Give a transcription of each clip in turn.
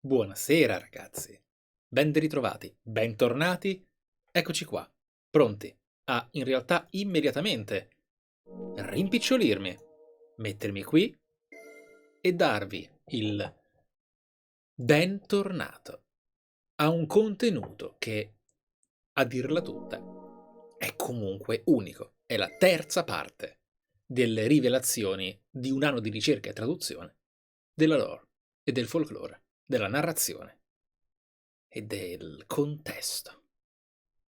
Buonasera ragazzi, ben ritrovati, bentornati, eccoci qua, pronti a in realtà immediatamente rimpicciolirmi, mettermi qui e darvi il bentornato a un contenuto che, a dirla tutta, è comunque unico. È la terza parte delle rivelazioni di un anno di ricerca e traduzione della lore e del folklore, della narrazione e del contesto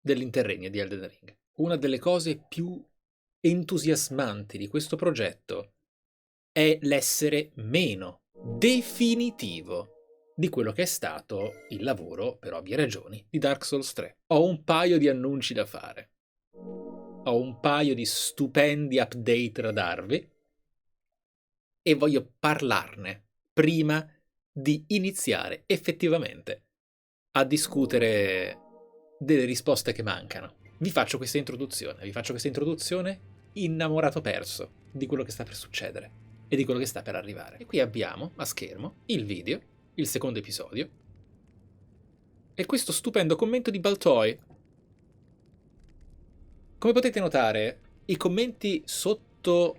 dell'interregno di Elden Ring. Una delle cose più entusiasmanti di questo progetto è l'essere meno definitivo di quello che è stato il lavoro, per ovvie ragioni, di Dark Souls 3. Ho un paio di annunci da fare. Ho un paio di stupendi update da darvi e voglio parlarne prima di iniziare effettivamente a discutere delle risposte che mancano. Vi faccio questa introduzione innamorato perso di quello che sta per succedere e di quello che sta per arrivare. E qui abbiamo a schermo il video, il secondo episodio, e questo stupendo commento di Baltoi. Come potete notare, i commenti sotto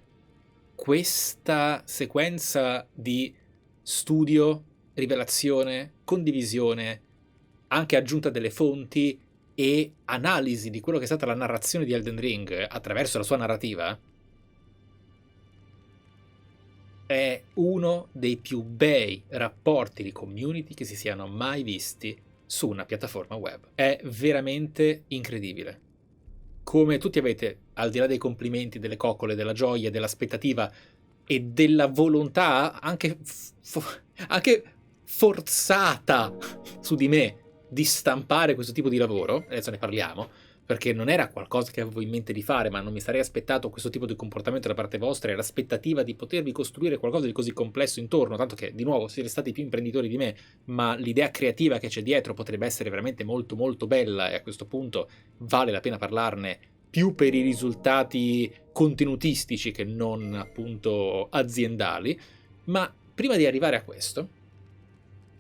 questa sequenza di studio, rivelazione, condivisione, anche aggiunta delle fonti e analisi di quello che è stata la narrazione di Elden Ring attraverso la sua narrativa, è uno dei più bei rapporti di community che si siano mai visti su una piattaforma web. È veramente incredibile. Come tutti avete, al di là dei complimenti, delle coccole, della gioia, dell'aspettativa e della volontà anche forzata su di me di stampare questo tipo di lavoro, adesso ne parliamo, perché non era qualcosa che avevo in mente di fare, ma non mi sarei aspettato questo tipo di comportamento da parte vostra e l'aspettativa di potervi costruire qualcosa di così complesso intorno, tanto che, di nuovo, siete stati più imprenditori di me, ma l'idea creativa che c'è dietro potrebbe essere veramente molto molto bella e a questo punto vale la pena parlarne più per i risultati contenutistici che non appunto aziendali. Ma prima di arrivare a questo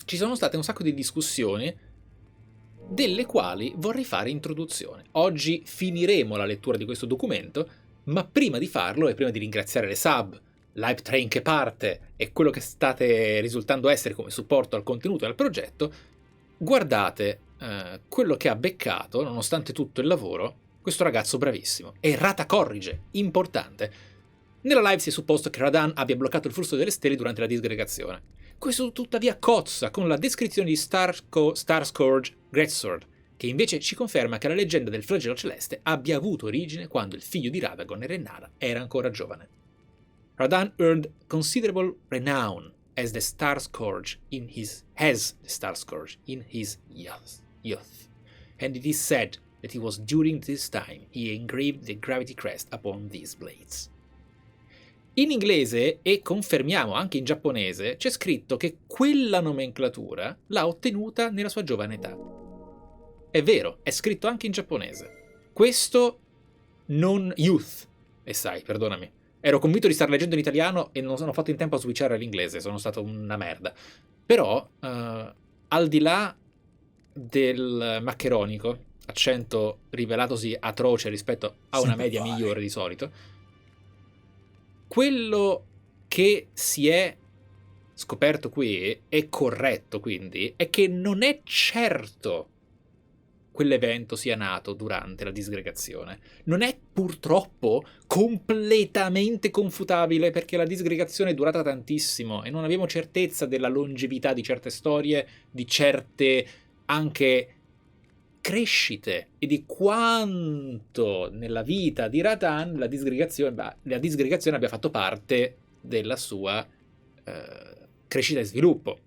ci sono state un sacco di discussioni delle quali vorrei fare introduzione. Oggi finiremo la lettura di questo documento, ma prima di farlo e prima di ringraziare le sub, l'hype train che parte e quello che state risultando essere come supporto al contenuto e al progetto, guardate quello che ha beccato, nonostante tutto il lavoro, questo ragazzo bravissimo. Errata corrige, importante. Nella live si è supposto che Radahn abbia bloccato il flusso delle stelle durante la disgregazione. Questo tuttavia cozza con la descrizione di Starscourge Greatsword, che invece ci conferma che la leggenda del flagello celeste abbia avuto origine quando il figlio di Radagon e Rennala era ancora giovane. Radahn earned considerable renown as the Starscourge in his youth, and it is said that it was during this time he engraved the gravity crest upon these blades. In inglese, e confermiamo anche in giapponese, c'è scritto che quella nomenclatura l'ha ottenuta nella sua giovane età. È vero, è scritto anche in giapponese. Questo non youth. E sai, perdonami. Ero convinto di star leggendo in italiano e non sono fatto in tempo a switchare all'inglese, sono stato una merda. Però, al di là del maccheronico, accento rivelatosi atroce rispetto a una media migliore di solito, quello che si è scoperto qui è corretto, quindi, è che non è certo quell'evento sia nato durante la disgregazione. Non è purtroppo completamente confutabile, perché la disgregazione è durata tantissimo e non abbiamo certezza della longevità di certe storie, di certe anche crescite e di quanto nella vita di Radahn la disgregazione abbia fatto parte della sua crescita e sviluppo.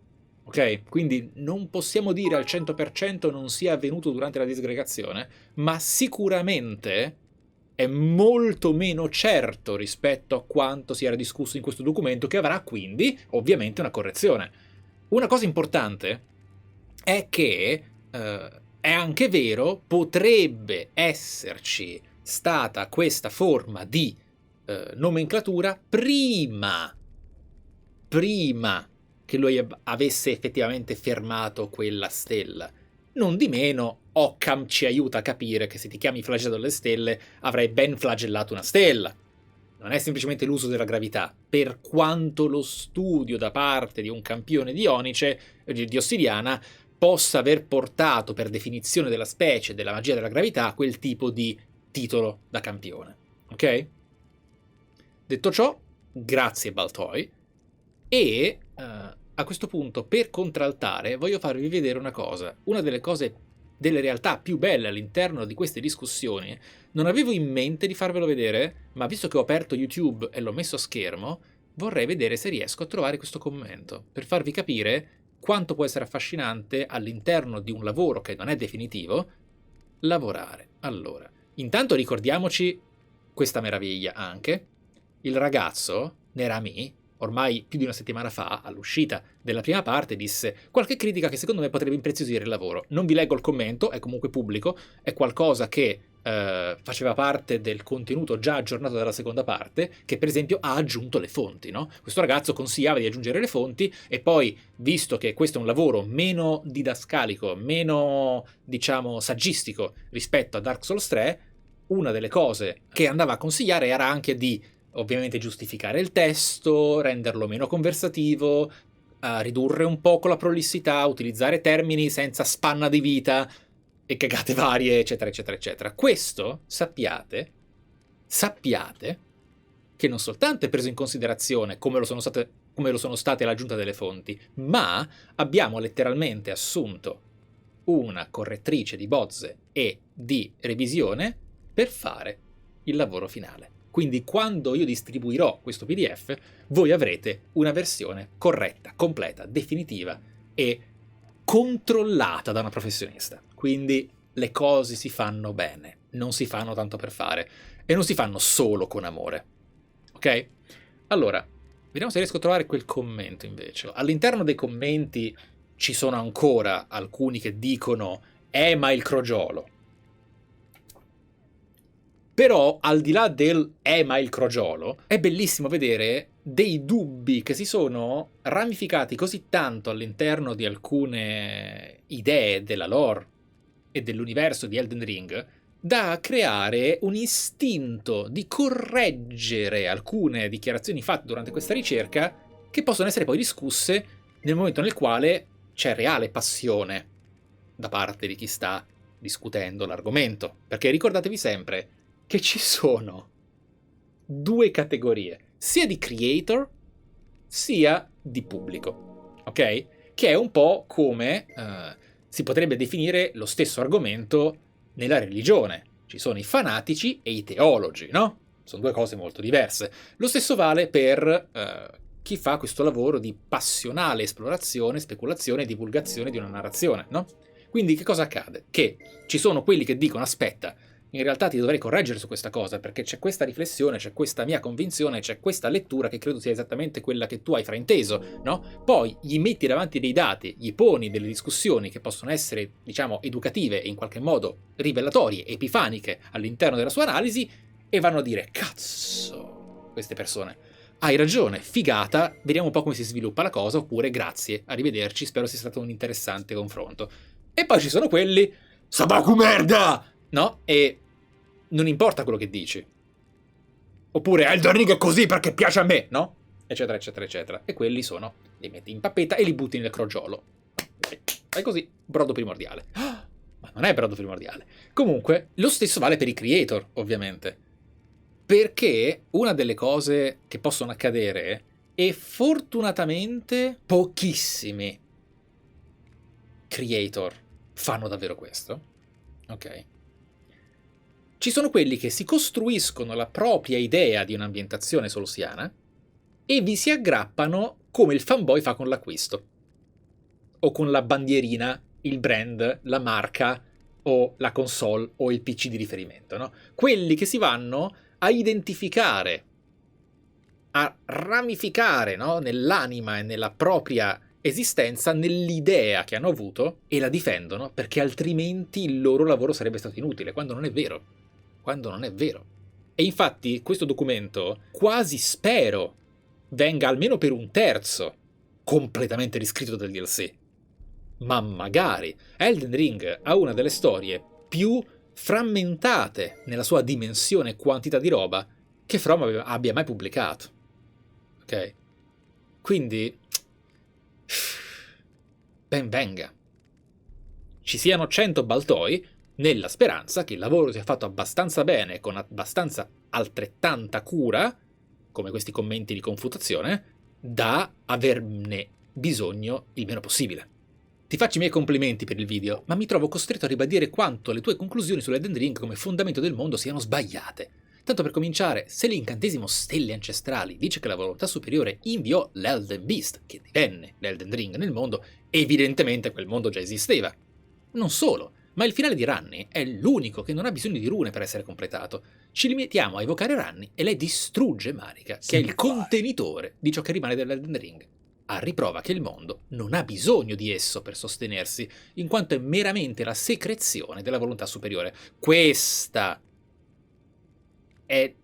Ok? Quindi non possiamo dire al 100% non sia avvenuto durante la disgregazione, ma sicuramente è molto meno certo rispetto a quanto si era discusso in questo documento, che avrà quindi ovviamente una correzione. Una cosa importante è che è anche vero, potrebbe esserci stata questa forma di nomenclatura prima che lui avesse effettivamente fermato quella stella. Non di meno, Occam ci aiuta a capire che se ti chiami flagellato delle stelle avrai ben flagellato una stella. Non è semplicemente l'uso della gravità, per quanto lo studio da parte di un campione di Onice, di Ossidiana, possa aver portato per definizione della specie, della magia della gravità, quel tipo di titolo da campione. Ok? Detto ciò, grazie Baltoi, e a questo punto, per contraltare, voglio farvi vedere una cosa. Una delle cose, delle realtà più belle all'interno di queste discussioni, non avevo in mente di farvelo vedere, ma visto che ho aperto YouTube e l'ho messo a schermo, vorrei vedere se riesco a trovare questo commento, per farvi capire quanto può essere affascinante all'interno di un lavoro che non è definitivo, lavorare. Allora, intanto ricordiamoci questa meraviglia anche. Il ragazzo, Nerami, ormai più di una settimana fa, all'uscita della prima parte, disse qualche critica che secondo me potrebbe impreziosire il lavoro. Non vi leggo il commento, è comunque pubblico, è qualcosa che faceva parte del contenuto già aggiornato dalla seconda parte, che per esempio ha aggiunto le fonti, no? Questo ragazzo consigliava di aggiungere le fonti e poi, visto che questo è un lavoro meno didascalico, meno, diciamo, saggistico rispetto a Dark Souls 3, una delle cose che andava a consigliare era anche di ovviamente giustificare il testo, renderlo meno conversativo, ridurre un poco la prolissità, utilizzare termini senza spanna di vita e cagate varie, eccetera, eccetera, eccetera. Questo, sappiate che non soltanto è preso in considerazione come lo sono state l'aggiunta delle fonti, ma abbiamo letteralmente assunto una correttrice di bozze e di revisione per fare il lavoro finale. Quindi quando io distribuirò questo PDF, voi avrete una versione corretta, completa, definitiva e controllata da una professionista. Quindi le cose si fanno bene, non si fanno tanto per fare e non si fanno solo con amore. Ok? Allora, vediamo se riesco a trovare quel commento invece. All'interno dei commenti ci sono ancora alcuni che dicono ma il crogiolo. Però, al di là del ma il crogiolo, è bellissimo vedere dei dubbi che si sono ramificati così tanto all'interno di alcune idee della lore e dell'universo di Elden Ring da creare un istinto di correggere alcune dichiarazioni fatte durante questa ricerca che possono essere poi discusse nel momento nel quale c'è reale passione da parte di chi sta discutendo l'argomento. Perché ricordatevi sempre che ci sono due categorie, sia di creator sia di pubblico, ok? Che è un po' come si potrebbe definire lo stesso argomento nella religione. Ci sono i fanatici e i teologi, no? Sono due cose molto diverse. Lo stesso vale per chi fa questo lavoro di passionale esplorazione, speculazione e divulgazione di una narrazione, no? Quindi che cosa accade? Che ci sono quelli che dicono aspetta, in realtà ti dovrei correggere su questa cosa, perché c'è questa riflessione, c'è questa mia convinzione, c'è questa lettura che credo sia esattamente quella che tu hai frainteso, no? Poi gli metti davanti dei dati, gli poni delle discussioni che possono essere, diciamo, educative e in qualche modo rivelatorie, epifaniche all'interno della sua analisi, e vanno a dire, cazzo, queste persone, hai ragione, figata, vediamo un po' come si sviluppa la cosa, oppure grazie, arrivederci, spero sia stato un interessante confronto. E poi ci sono quelli, Sabaku merda! No? E non importa quello che dici. Oppure Elden Ring è così perché piace a me, no? Eccetera, eccetera, eccetera. E quelli sono, li metti in pappetta e li butti nel crogiolo. Fai così, brodo primordiale. Ma non è brodo primordiale. Comunque, lo stesso vale per i creator, ovviamente. Perché una delle cose che possono accadere, e fortunatamente pochissimi creator fanno davvero questo, ok? Ci sono quelli che si costruiscono la propria idea di un'ambientazione solsiana e vi si aggrappano come il fanboy fa con l'acquisto. O con la bandierina, il brand, la marca, o la console, o il PC di riferimento, no? Quelli che si vanno a identificare, a ramificare, no? Nell'anima e nella propria esistenza, nell'idea che hanno avuto, e la difendono, perché altrimenti il loro lavoro sarebbe stato inutile, quando non è vero. Quando non è vero. E infatti questo documento quasi spero venga almeno per un terzo completamente riscritto del DLC. Ma magari Elden Ring ha una delle storie più frammentate nella sua dimensione e quantità di roba che From abbia mai pubblicato. Ok? Quindi ben venga. Ci siano 100 baltoi nella speranza che il lavoro sia fatto abbastanza bene, con abbastanza altrettanta cura, come questi commenti di confutazione, da averne bisogno il meno possibile. Ti faccio i miei complimenti per il video, ma mi trovo costretto a ribadire quanto le tue conclusioni sull'Elden Ring come fondamento del mondo siano sbagliate. Tanto per cominciare, se l'incantesimo Stelle Ancestrali dice che la volontà superiore inviò l'Elden Beast, che divenne l'Elden Ring nel mondo, evidentemente quel mondo già esisteva. Non solo, ma il finale di Ranni è l'unico che non ha bisogno di rune per essere completato. Ci limitiamo a evocare Ranni e lei distrugge Marika, che è il contenitore di ciò che rimane dell'Elden Ring, a riprova che il mondo non ha bisogno di esso per sostenersi, in quanto è meramente la secrezione della volontà superiore. Questa è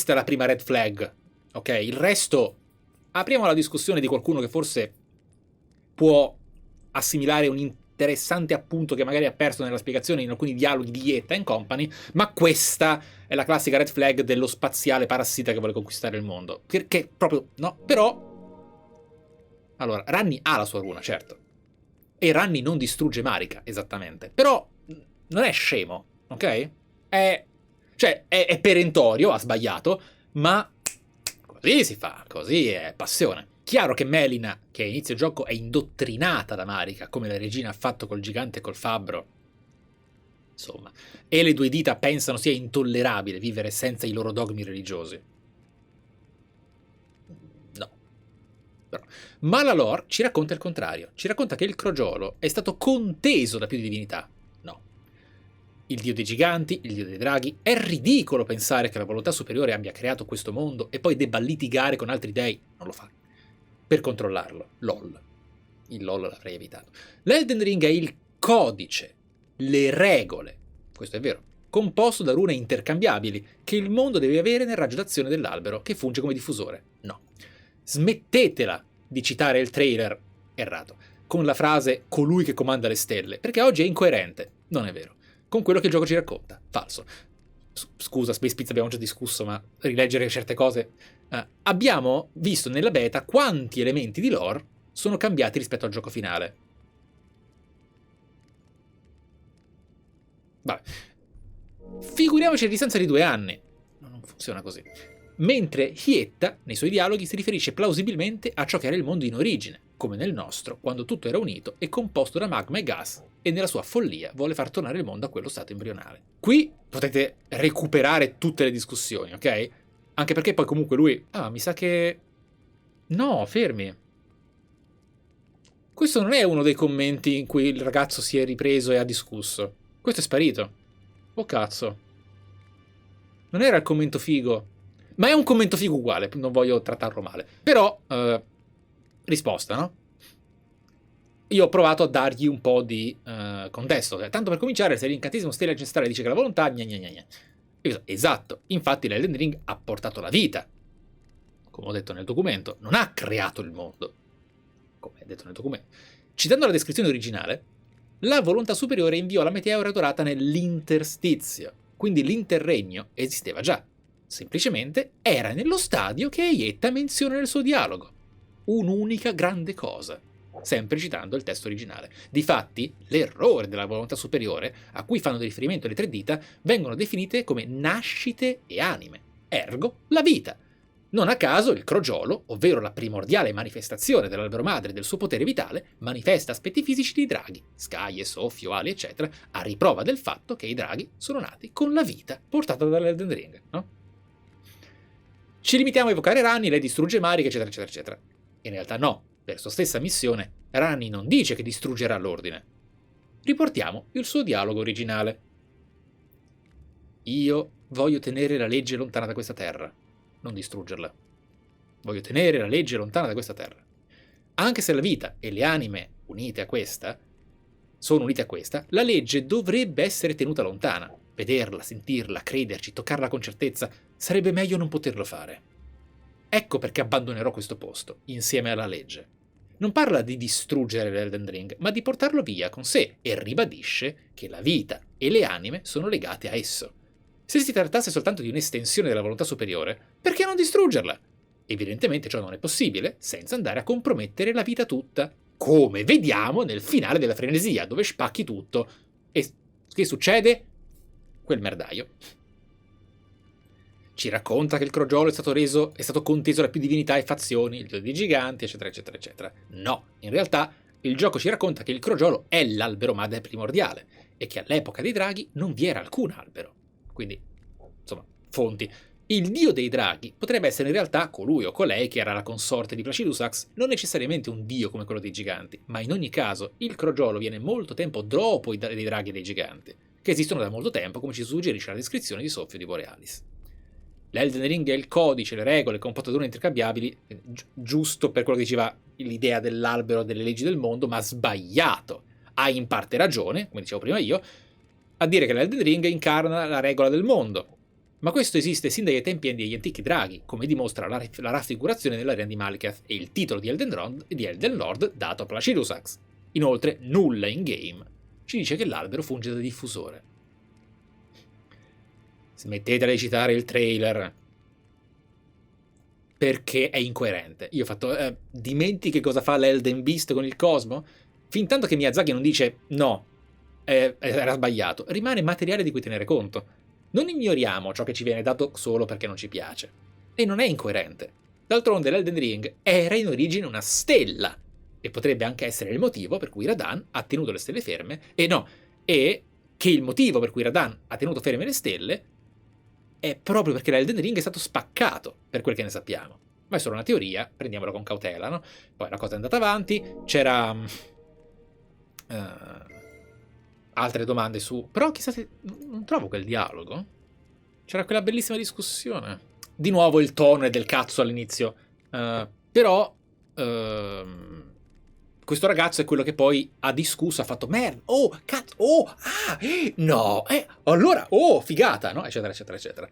la prima red flag, ok? Il resto, apriamo la discussione di qualcuno che forse può assimilare un interessante appunto che magari ha perso nella spiegazione in alcuni dialoghi di Yetta and Company, ma questa è la classica red flag dello spaziale parassita che vuole conquistare il mondo. Perché proprio, no? Però, allora, Ranni ha la sua runa, certo. E Ranni non distrugge Marika, esattamente. Però non è scemo, ok? È perentorio, ha sbagliato, ma così si fa, così è passione. Chiaro che Melina, che a inizio gioco è indottrinata da Marika, come la regina ha fatto col gigante e col fabbro, insomma, e le due dita pensano sia intollerabile vivere senza i loro dogmi religiosi. No. Però. Ma la lore ci racconta il contrario, ci racconta che il crogiolo è stato conteso da più divinità. No. Il dio dei giganti, il dio dei draghi. È ridicolo pensare che la volontà superiore abbia creato questo mondo e poi debba litigare con altri dei. Non lo fa. Per controllarlo. LOL. Il LOL l'avrei evitato. L'Elden Ring è il codice, le regole, questo è vero, composto da rune intercambiabili che il mondo deve avere nel raggio d'azione dell'albero che funge come diffusore. No. Smettetela di citare il trailer errato con la frase colui che comanda le stelle, perché oggi è incoerente. Non è vero. Con quello che il gioco ci racconta. Falso. Scusa, Space Pizza, abbiamo già discusso, ma rileggere certe cose... abbiamo visto nella beta quanti elementi di lore sono cambiati rispetto al gioco finale. Vabbè. Figuriamoci a distanza di 2 anni. Non funziona così. Mentre Hietta, nei suoi dialoghi, si riferisce plausibilmente a ciò che era il mondo in origine, come nel nostro, quando tutto era unito e composto da magma e gas, e nella sua follia vuole far tornare il mondo a quello stato embrionale. Qui potete recuperare tutte le discussioni, ok? Anche perché poi comunque lui... Ah, mi sa che... No, fermi. Questo non è uno dei commenti in cui il ragazzo si è ripreso e ha discusso. Questo è sparito. Oh cazzo. Non era il commento figo. Ma è un commento figo uguale, non voglio trattarlo male. Però, risposta, no? Io ho provato a dargli un po' di contesto. Tanto per cominciare, se l'incantesimo Stella Ancestrale dice che la volontà... Gna gna gna gna. Esatto, infatti l'Elden Ring ha portato la vita, come ho detto nel documento, non ha creato il mondo, come è detto nel documento. Citando la descrizione originale, la volontà superiore inviò la meteora dorata nell'interstizio, quindi l'interregno esisteva già, semplicemente era nello stadio che Aietta menziona nel suo dialogo, un'unica grande cosa. Sempre citando il testo originale. Difatti, l'errore della volontà superiore, a cui fanno riferimento le 3 dita, vengono definite come nascite e anime, ergo la vita. Non a caso il crogiolo, ovvero la primordiale manifestazione dell'albero madre del suo potere vitale, manifesta aspetti fisici di draghi, scaglie, soffio, ali, eccetera, a riprova del fatto che i draghi sono nati con la vita portata dall'Elden Ring, no? Ci limitiamo a evocare Ranni, lei distrugge Marika, eccetera, eccetera, eccetera. In realtà no. Per sua stessa missione, Ranni non dice che distruggerà l'ordine. Riportiamo il suo dialogo originale. Io voglio tenere la legge lontana da questa terra, non distruggerla. Voglio tenere la legge lontana da questa terra. Anche se la vita e le anime unite a questa sono unite a questa, la legge dovrebbe essere tenuta lontana. Vederla, sentirla, crederci, toccarla con certezza, sarebbe meglio non poterlo fare. Ecco perché abbandonerò questo posto, insieme alla legge. non parla di distruggere l'Elden Ring, ma di portarlo via con sé e ribadisce che la vita e le anime sono legate a esso. Se si trattasse soltanto di un'estensione della volontà superiore, perché non distruggerla? Evidentemente ciò non è possibile senza andare a compromettere la vita tutta, come vediamo nel finale della frenesia, dove spacchi tutto. E che succede? Quel merdaio. Ci racconta che il crogiolo è stato conteso da più divinità e fazioni, il dio dei giganti, eccetera, eccetera, eccetera. No, in realtà il gioco ci racconta che il crogiolo è l'albero madre primordiale e che all'epoca dei draghi non vi era alcun albero. Quindi, insomma, fonti. Il dio dei draghi potrebbe essere in realtà colui o colei che era la consorte di Placidusax, non necessariamente un dio come quello dei giganti, ma in ogni caso il crogiolo viene molto tempo dopo dei draghi e dei giganti, che esistono da molto tempo, come ci suggerisce la descrizione di Soffio di Borealis. L'Elden Ring è il codice, le regole, con potature intercambiabili, giusto per quello che diceva l'idea dell'albero delle leggi del mondo, ma sbagliato. Ha in parte ragione, come dicevo prima io, a dire che l'Elden Ring incarna la regola del mondo. Ma questo esiste sin dai tempi degli antichi draghi, come dimostra la raffigurazione dell'arena di Malekith e il titolo di Elden Lord dato a Placidusax. Inoltre, nulla in game ci dice che l'albero funge da diffusore. Smettetela di citare il trailer, perché è incoerente. Io ho fatto, dimentichi cosa fa l'Elden Beast con il cosmo? Fintanto che Miyazaki non dice no, era sbagliato, rimane materiale di cui tenere conto. Non ignoriamo ciò che ci viene dato solo perché non ci piace. E non è incoerente. D'altronde l'Elden Ring era in origine una stella, e potrebbe anche essere il motivo per cui Radahn ha tenuto le stelle ferme, e che il motivo per cui Radahn ha tenuto ferme le stelle è proprio perché l'Elden Ring è stato spaccato, per quel che ne sappiamo. Ma è solo una teoria, prendiamola con cautela, no? Poi la cosa è andata avanti, c'era altre domande su... Però chissà se... non trovo quel dialogo. C'era quella bellissima discussione. Di nuovo il tono è del cazzo all'inizio. Però... questo ragazzo è quello che poi ha discusso, ha fatto merda, oh, cazzo, oh, ah, no, allora, oh, figata, no? Eccetera, eccetera, eccetera.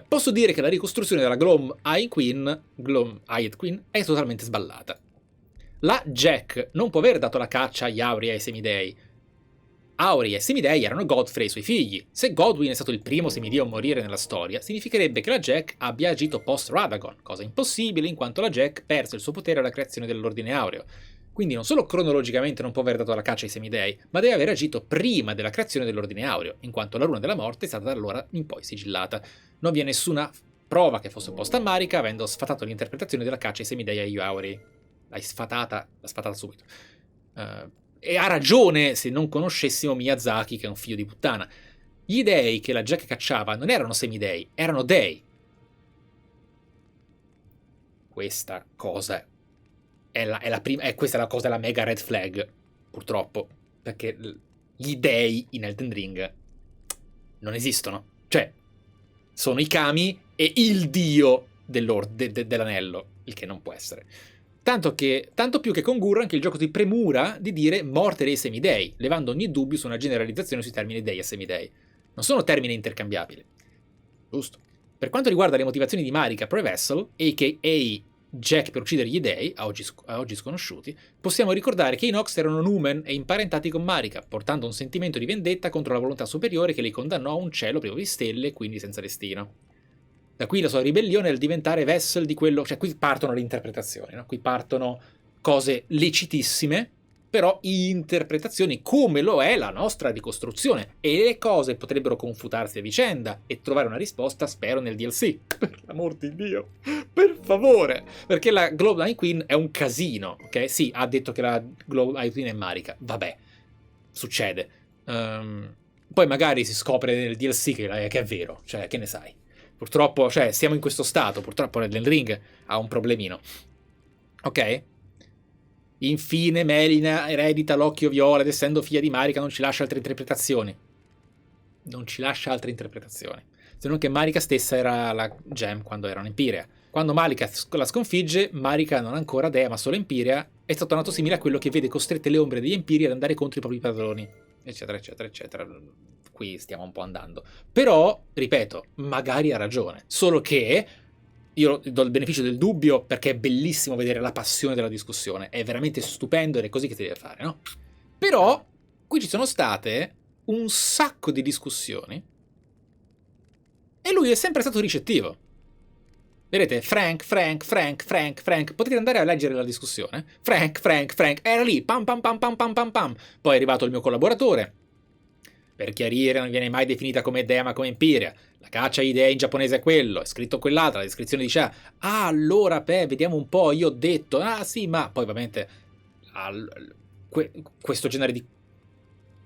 Posso dire che la ricostruzione della Glom-Eyed Queen è totalmente sballata. La Jack non può aver dato la caccia agli Auri e ai semidei. Auri e semidei erano Godfrey e i suoi figli. Se Godwyn è stato il primo semidio a morire nella storia, significherebbe che la Jack abbia agito post-Radagon, cosa impossibile in quanto la Jack perse il suo potere alla creazione dell'Ordine Aureo. Quindi non solo cronologicamente non può aver dato la caccia ai semidei, ma deve aver agito prima della creazione dell'Ordine Aureo, in quanto la runa della morte è stata da allora in poi sigillata. Non vi è nessuna prova che fosse opposta a Marika, avendo sfatato l'interpretazione della caccia ai semidei agli Auri. L'ha sfatata subito. E ha ragione se non conoscessimo Miyazaki, che è un figlio di puttana. Gli dei che la Jack cacciava non erano semidei, erano dei. Questa cosa questa è la cosa, la mega red flag, purtroppo, perché gli dei in Elden Ring non esistono. Cioè, sono i kami e il dio dell'anello, il che non può essere. Tanto più che con Gurran che il gioco ti premura di dire morte dei semidei, levando ogni dubbio su una generalizzazione sui termini dei e semidei. Non sono termini intercambiabili. Giusto. Per quanto riguarda le motivazioni di Marika Pre-Vessel, a.k.a. Jack per uccidere gli dei, a oggi sconosciuti, possiamo ricordare che i Nox erano numen e imparentati con Marika, portando un sentimento di vendetta contro la volontà superiore che li condannò a un cielo privo di stelle e quindi senza destino. Da qui la sua ribellione al diventare Vessel di quello... Cioè, qui partono le interpretazioni, no? Qui partono cose lecitissime, però interpretazioni come lo è la nostra ricostruzione. E le cose potrebbero confutarsi a vicenda e trovare una risposta, spero, nel DLC. Per l'amor di Dio, per favore! Perché la Global Queen è un casino, ok? Sì, ha detto che la Global Queen è Marika. Vabbè, succede. Poi magari si scopre nel DLC che è vero, cioè, che ne sai? Purtroppo, cioè, siamo in questo stato. Purtroppo l'Elden Ring ha un problemino. Ok? Infine Melina eredita l'occhio viola ed essendo figlia di Marika non ci lascia altre interpretazioni. Non ci lascia altre interpretazioni. Se non che Marika stessa era la Gem quando era un'Empirea. Quando Marika la sconfigge, Marika non ancora dea ma solo Empirea, è stato nato simile a quello che vede costrette le ombre degli Empiri ad andare contro i propri padroni. Eccetera, eccetera, eccetera. Qui stiamo un po' andando. Però, ripeto, magari ha ragione. Solo che io do il beneficio del dubbio perché è bellissimo vedere la passione della discussione, è veramente stupendo ed è così che si deve fare, no? Però qui ci sono state un sacco di discussioni e lui è sempre stato ricettivo. Vedete, Frank, potete andare a leggere la discussione. Frank, era lì, pam pam pam pam pam pam pam. Poi è arrivato il mio collaboratore. Per chiarire, non viene mai definita come dea ma come empirea. La caccia di dei in giapponese è quello, è scritto quell'altra, la descrizione dice allora, vediamo un po', io ho detto, sì, ma poi ovviamente questo genere di,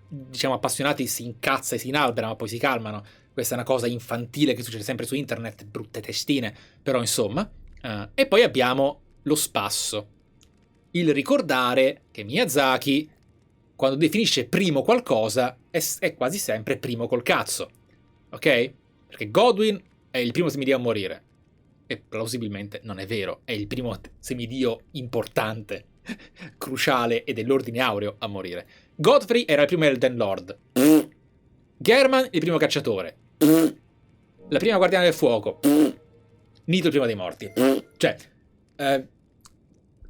diciamo, appassionati si incazza e si inalbera, ma poi si calmano. Questa è una cosa infantile che succede sempre su internet, brutte testine, però insomma. E poi abbiamo lo spasso. Il ricordare che Miyazaki, quando definisce primo qualcosa, è quasi sempre primo col cazzo. Ok? Perché Godwin è il primo semidio a morire. E plausibilmente non è vero. È il primo semidio importante, cruciale e dell'ordine aureo a morire. Godfrey era il primo Elden Lord. German il primo cacciatore. La prima guardiana del fuoco. Nito il primo dei morti. Cioè,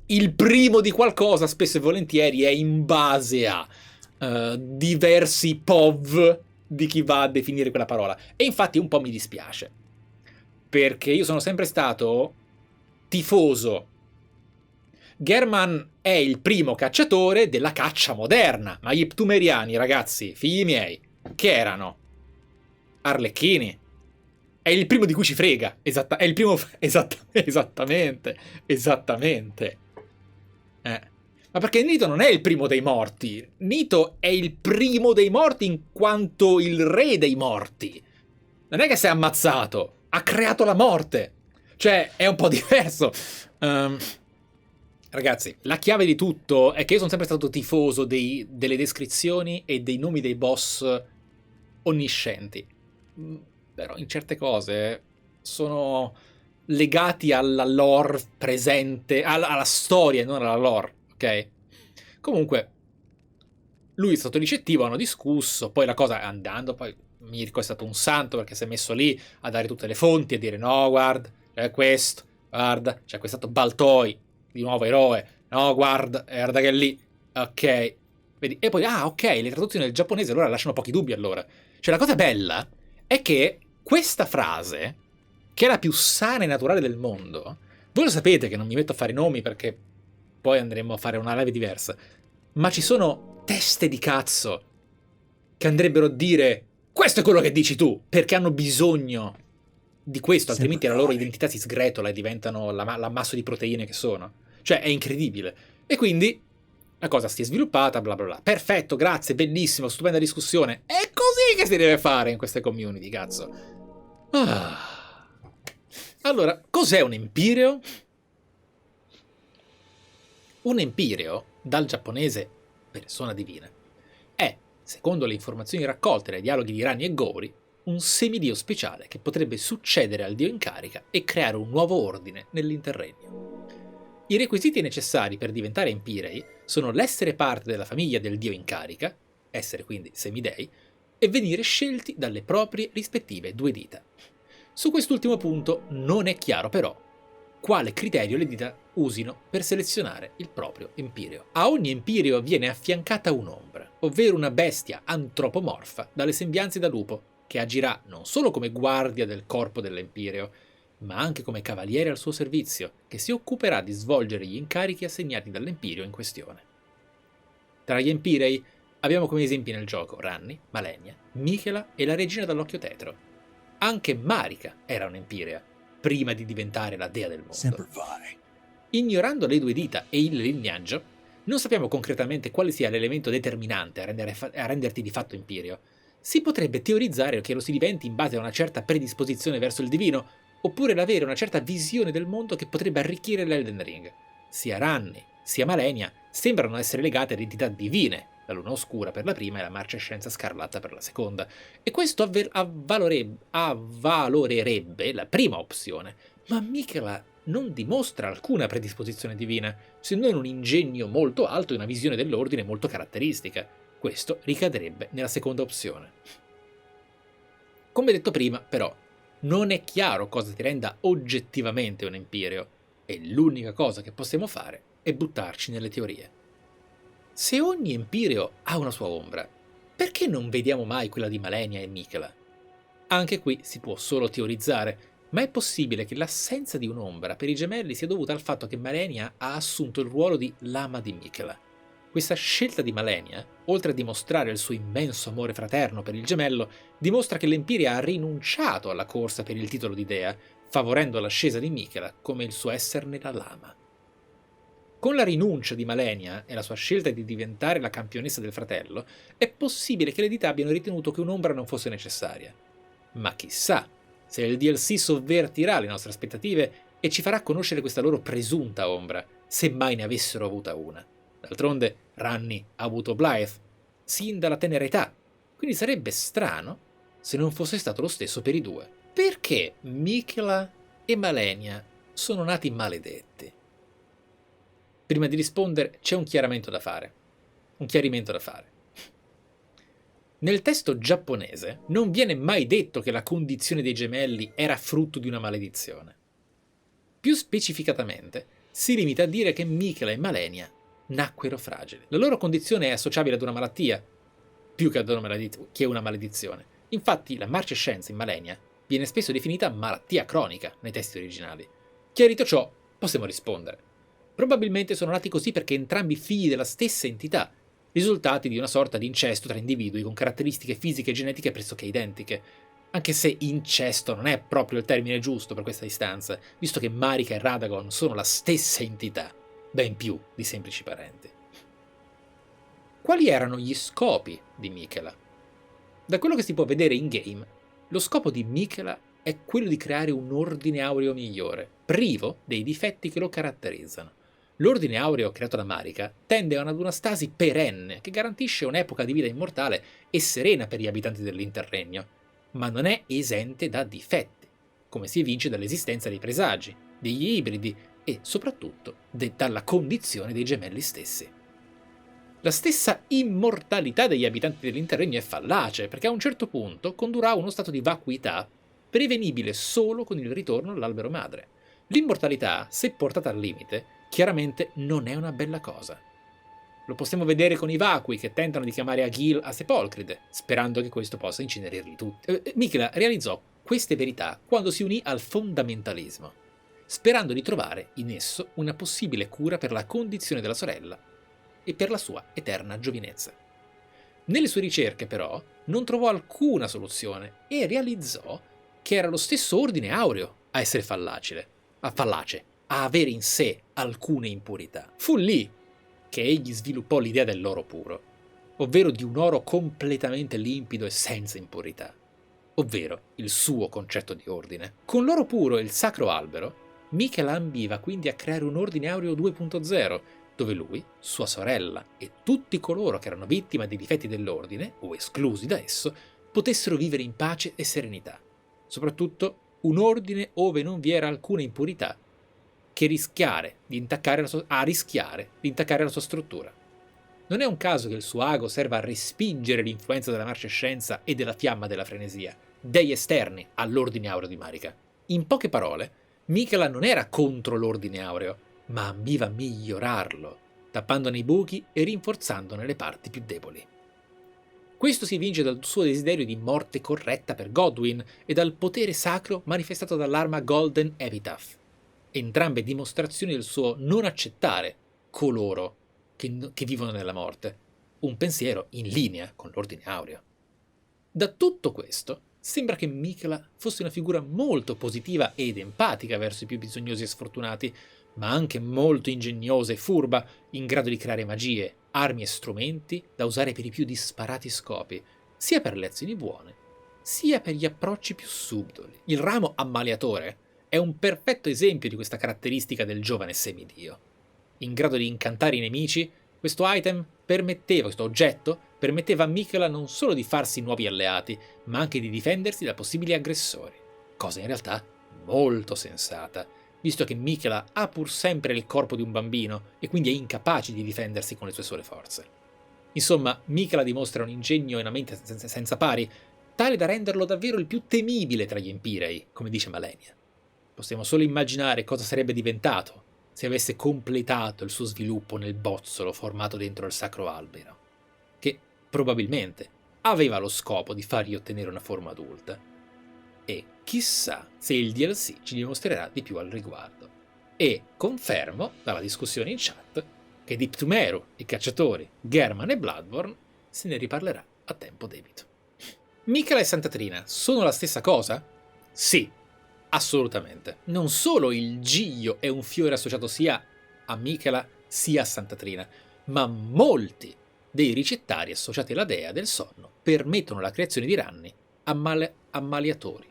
il primo di qualcosa spesso e volentieri è in base a diversi POV di chi va a definire quella parola. E infatti un po' mi dispiace, perché io sono sempre stato tifoso. German è il primo cacciatore della caccia moderna, ma gli ptumeriani, ragazzi, figli miei, che erano arlecchini. È il primo di cui ci frega. È il primo. Esattamente. Ma perché Nito non è il primo dei morti. Nito è il primo dei morti in quanto il re dei morti. Non è che si è ammazzato. Ha creato la morte. Cioè, è un po' diverso. Ragazzi, la chiave di tutto è che io sono sempre stato tifoso delle descrizioni e dei nomi dei boss onniscienti. Però in certe cose sono legati alla lore presente, alla storia, non alla lore, ok? Comunque, lui è stato ricettivo, hanno discusso, poi la cosa andando, poi Mirko è stato un santo perché si è messo lì a dare tutte le fonti, a dire no, guarda, c'è questo, guarda, c'è questo Baltoi, di nuovo eroe, no, guarda che è lì, ok, vedi, e poi, ok, le traduzioni del giapponese allora lasciano pochi dubbi allora. Cioè la cosa bella è che questa frase, che è la più sana e naturale del mondo, voi lo sapete che non mi metto a fare nomi perché poi andremo a fare una live diversa, ma ci sono teste di cazzo che andrebbero a dire questo è quello che dici tu, perché hanno bisogno di questo, altrimenti la loro identità si sgretola e diventano l'ammasso di proteine che sono. Cioè è incredibile. E quindi la cosa si è sviluppata, bla bla bla. Perfetto, grazie, bellissimo, stupenda discussione. È così che si deve fare in queste community, cazzo. Allora, cos'è un empireo? Un empireo, dal giapponese persona divina, è, secondo le informazioni raccolte dai dialoghi di Rani e Gori, un semidio speciale che potrebbe succedere al dio in carica e creare un nuovo ordine nell'interregno. I requisiti necessari per diventare empirei sono l'essere parte della famiglia del dio in carica, essere quindi semidei, e venire scelti dalle proprie rispettive due dita. Su quest'ultimo punto non è chiaro però quale criterio le dita usino per selezionare il proprio empireo. A ogni empireo viene affiancata un'ombra, ovvero una bestia antropomorfa dalle sembianze da lupo, che agirà non solo come guardia del corpo dell'empireo, ma anche come cavaliere al suo servizio, che si occuperà di svolgere gli incarichi assegnati dall'empireo in questione. Tra gli empirei abbiamo come esempi nel gioco Ranni, Malenia, Michela e la regina dall'occhio tetro. Anche Marika era un'empirea, prima di diventare la dea del mondo. Ignorando le due dita e il lignaggio, non sappiamo concretamente quale sia l'elemento determinante a renderti di fatto empireo. Si potrebbe teorizzare che lo si diventi in base a una certa predisposizione verso il divino, oppure l'avere una certa visione del mondo che potrebbe arricchire l'Elden Ring. Sia Ranni, sia Malenia sembrano essere legate ad entità divine, la luna oscura per la prima e la marcescenza scarlatta per la seconda, e questo avvalorerebbe la prima opzione, ma Michela non dimostra alcuna predisposizione divina, se non un ingegno molto alto e una visione dell'ordine molto caratteristica. Questo ricadrebbe nella seconda opzione. Come detto prima, però, Non è chiaro cosa ti renda oggettivamente un Empireo, e l'unica cosa che possiamo fare è buttarci nelle teorie. Se ogni Empireo ha una sua ombra, perché non vediamo mai quella di Malenia e Michela? Anche qui si può solo teorizzare, ma è possibile che l'assenza di un'ombra per i gemelli sia dovuta al fatto che Malenia ha assunto il ruolo di lama di Michela. Questa scelta di Malenia, oltre a dimostrare il suo immenso amore fraterno per il gemello, dimostra che l'Empiria ha rinunciato alla corsa per il titolo di dea, favorendo l'ascesa di Michela come il suo esserne la lama. Con la rinuncia di Malenia e la sua scelta di diventare la campionessa del fratello, è possibile che le Dita abbiano ritenuto che un'ombra non fosse necessaria. Ma chissà se il DLC sovvertirà le nostre aspettative e ci farà conoscere questa loro presunta ombra, se mai ne avessero avuta una. D'altronde Ranni ha avuto Blythe sin dalla tenera età, quindi sarebbe strano se non fosse stato lo stesso per i due. Perché Michela e Malenia sono nati maledetti? Prima di rispondere c'è un chiarimento da fare. Nel testo giapponese non viene mai detto che la condizione dei gemelli era frutto di una maledizione. Più specificatamente, si limita a dire che Michela e Malenia nacquero fragili. La loro condizione è associabile ad una malattia, più che ad una maledizione. Infatti la marcescenza in Malenia viene spesso definita malattia cronica nei testi originali. Chiarito ciò, possiamo rispondere. Probabilmente sono nati così perché entrambi figli della stessa entità, risultati di una sorta di incesto tra individui con caratteristiche fisiche e genetiche pressoché identiche, anche se incesto non è proprio il termine giusto per questa istanza, visto che Marika e Radagon sono la stessa entità, ben più di semplici parenti. Quali erano gli scopi di Michela? Da quello che si può vedere in game, lo scopo di Michela è quello di creare un ordine aureo migliore, privo dei difetti che lo caratterizzano. L'ordine aureo creato da Marika tende ad una stasi perenne che garantisce un'epoca di vita immortale e serena per gli abitanti dell'Interregno, ma non è esente da difetti, come si evince dall'esistenza dei presagi, degli ibridi e soprattutto dalla condizione dei gemelli stessi. La stessa immortalità degli abitanti dell'Interregno è fallace, perché a un certo punto condurrà a uno stato di vacuità prevenibile solo con il ritorno all'albero madre. L'immortalità, se portata al limite, chiaramente non è una bella cosa. Lo possiamo vedere con i vacui che tentano di chiamare Agil a Sepolcride, sperando che questo possa incinerirli tutti. Michela realizzò queste verità quando si unì al fondamentalismo, sperando di trovare in esso una possibile cura per la condizione della sorella e per la sua eterna giovinezza. Nelle sue ricerche, però, non trovò alcuna soluzione e realizzò che era lo stesso ordine aureo a essere fallace, a avere in sé alcune impurità. Fu lì che egli sviluppò l'idea dell'oro puro, ovvero di un oro completamente limpido e senza impurità, ovvero il suo concetto di ordine. Con l'oro puro e il sacro albero, Michela ambiva quindi a creare un ordine aureo 2.0, dove lui, sua sorella e tutti coloro che erano vittime dei difetti dell'ordine, o esclusi da esso, potessero vivere in pace e serenità. Soprattutto un ordine ove non vi era alcuna impurità che rischiare di intaccare la sua struttura. Non è un caso che il suo ago serva a respingere l'influenza della marcescenza e della fiamma della frenesia, dei esterni all'ordine aureo di Marika. In poche parole, Michela non era contro l'ordine aureo, ma ambiva a migliorarlo, tappandone i buchi e rinforzandone le parti più deboli. Questo si evince dal suo desiderio di morte corretta per Godwyn e dal potere sacro manifestato dall'arma Golden Epitaph, entrambe dimostrazioni del suo non accettare coloro che vivono nella morte, un pensiero in linea con l'ordine aureo. Da tutto questo sembra che Michela fosse una figura molto positiva ed empatica verso i più bisognosi e sfortunati, ma anche molto ingegnosa e furba, in grado di creare magie, armi e strumenti da usare per i più disparati scopi, sia per le azioni buone, sia per gli approcci più subdoli. Il ramo ammaliatore è un perfetto esempio di questa caratteristica del giovane semidio. In grado di incantare i nemici, questo oggetto permetteva a Michela non solo di farsi nuovi alleati, ma anche di difendersi da possibili aggressori, cosa in realtà molto sensata, visto che Michela ha pur sempre il corpo di un bambino e quindi è incapace di difendersi con le sue sole forze. Insomma, Michela dimostra un ingegno e una mente senza pari, tale da renderlo davvero il più temibile tra gli Empirei, come dice Malenia. Possiamo solo immaginare cosa sarebbe diventato se avesse completato il suo sviluppo nel bozzolo formato dentro il sacro albero, che probabilmente aveva lo scopo di fargli ottenere una forma adulta. E chissà se il DLC ci dimostrerà di più al riguardo. E confermo, dalla discussione in chat, che di Ptumeru, i cacciatori, German e Bloodborne se ne riparlerà a tempo debito. Michela e Santa Trina sono la stessa cosa? Sì, assolutamente. Non solo il giglio è un fiore associato sia a Michela sia a Santa Trina, ma molti dei ricettari associati alla dea del sonno permettono la creazione di rami ammaliatori,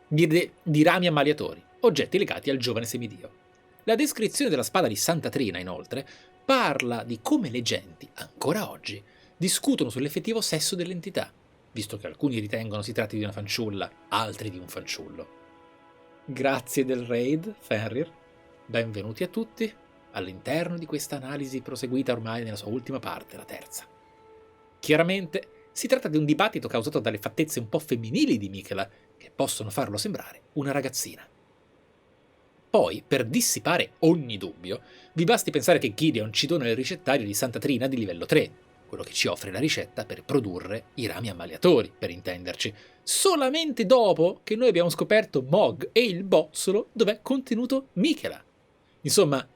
di rami ammaliatori, oggetti legati al giovane semidio. La descrizione della spada di Santa Trina, inoltre, parla di come le genti, ancora oggi, discutono sull'effettivo sesso dell'entità, visto che alcuni ritengono si tratti di una fanciulla, altri di un fanciullo. Grazie del raid, Fenrir. Benvenuti a tutti all'interno di questa analisi proseguita ormai nella sua ultima parte, la terza. Chiaramente si tratta di un dibattito causato dalle fattezze un po' femminili di Michela, che possono farlo sembrare una ragazzina. Poi, per dissipare ogni dubbio, vi basti pensare che Gideon ci dona il ricettario di Santa Trina di livello 3, quello che ci offre la ricetta per produrre i rami ammaliatori, per intenderci, solamente dopo che noi abbiamo scoperto Mog e il bozzolo dove è contenuto Michela. Insomma,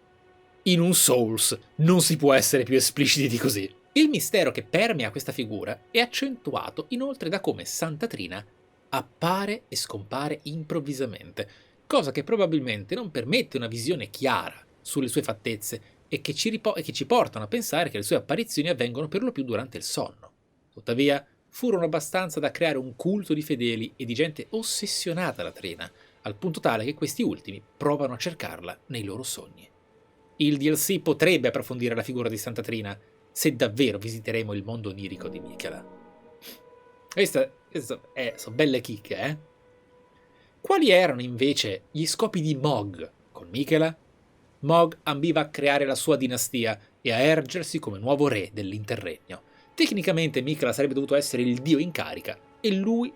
in un Souls non si può essere più espliciti di così. Il mistero che permea questa figura è accentuato inoltre da come Santa Trina appare e scompare improvvisamente, cosa che probabilmente non permette una visione chiara sulle sue fattezze e che ci portano a pensare che le sue apparizioni avvengono per lo più durante il sonno. Tuttavia, furono abbastanza da creare un culto di fedeli e di gente ossessionata alla Trina, al punto tale che questi ultimi provano a cercarla nei loro sogni. Il DLC potrebbe approfondire la figura di Santa Trina se davvero visiteremo il mondo onirico di Michela. Queste sono belle chicche, eh? Quali erano invece gli scopi di Mog con Michela? Mog ambiva a creare la sua dinastia e a ergersi come nuovo re dell'Interregno. Tecnicamente Michela sarebbe dovuto essere il dio in carica e lui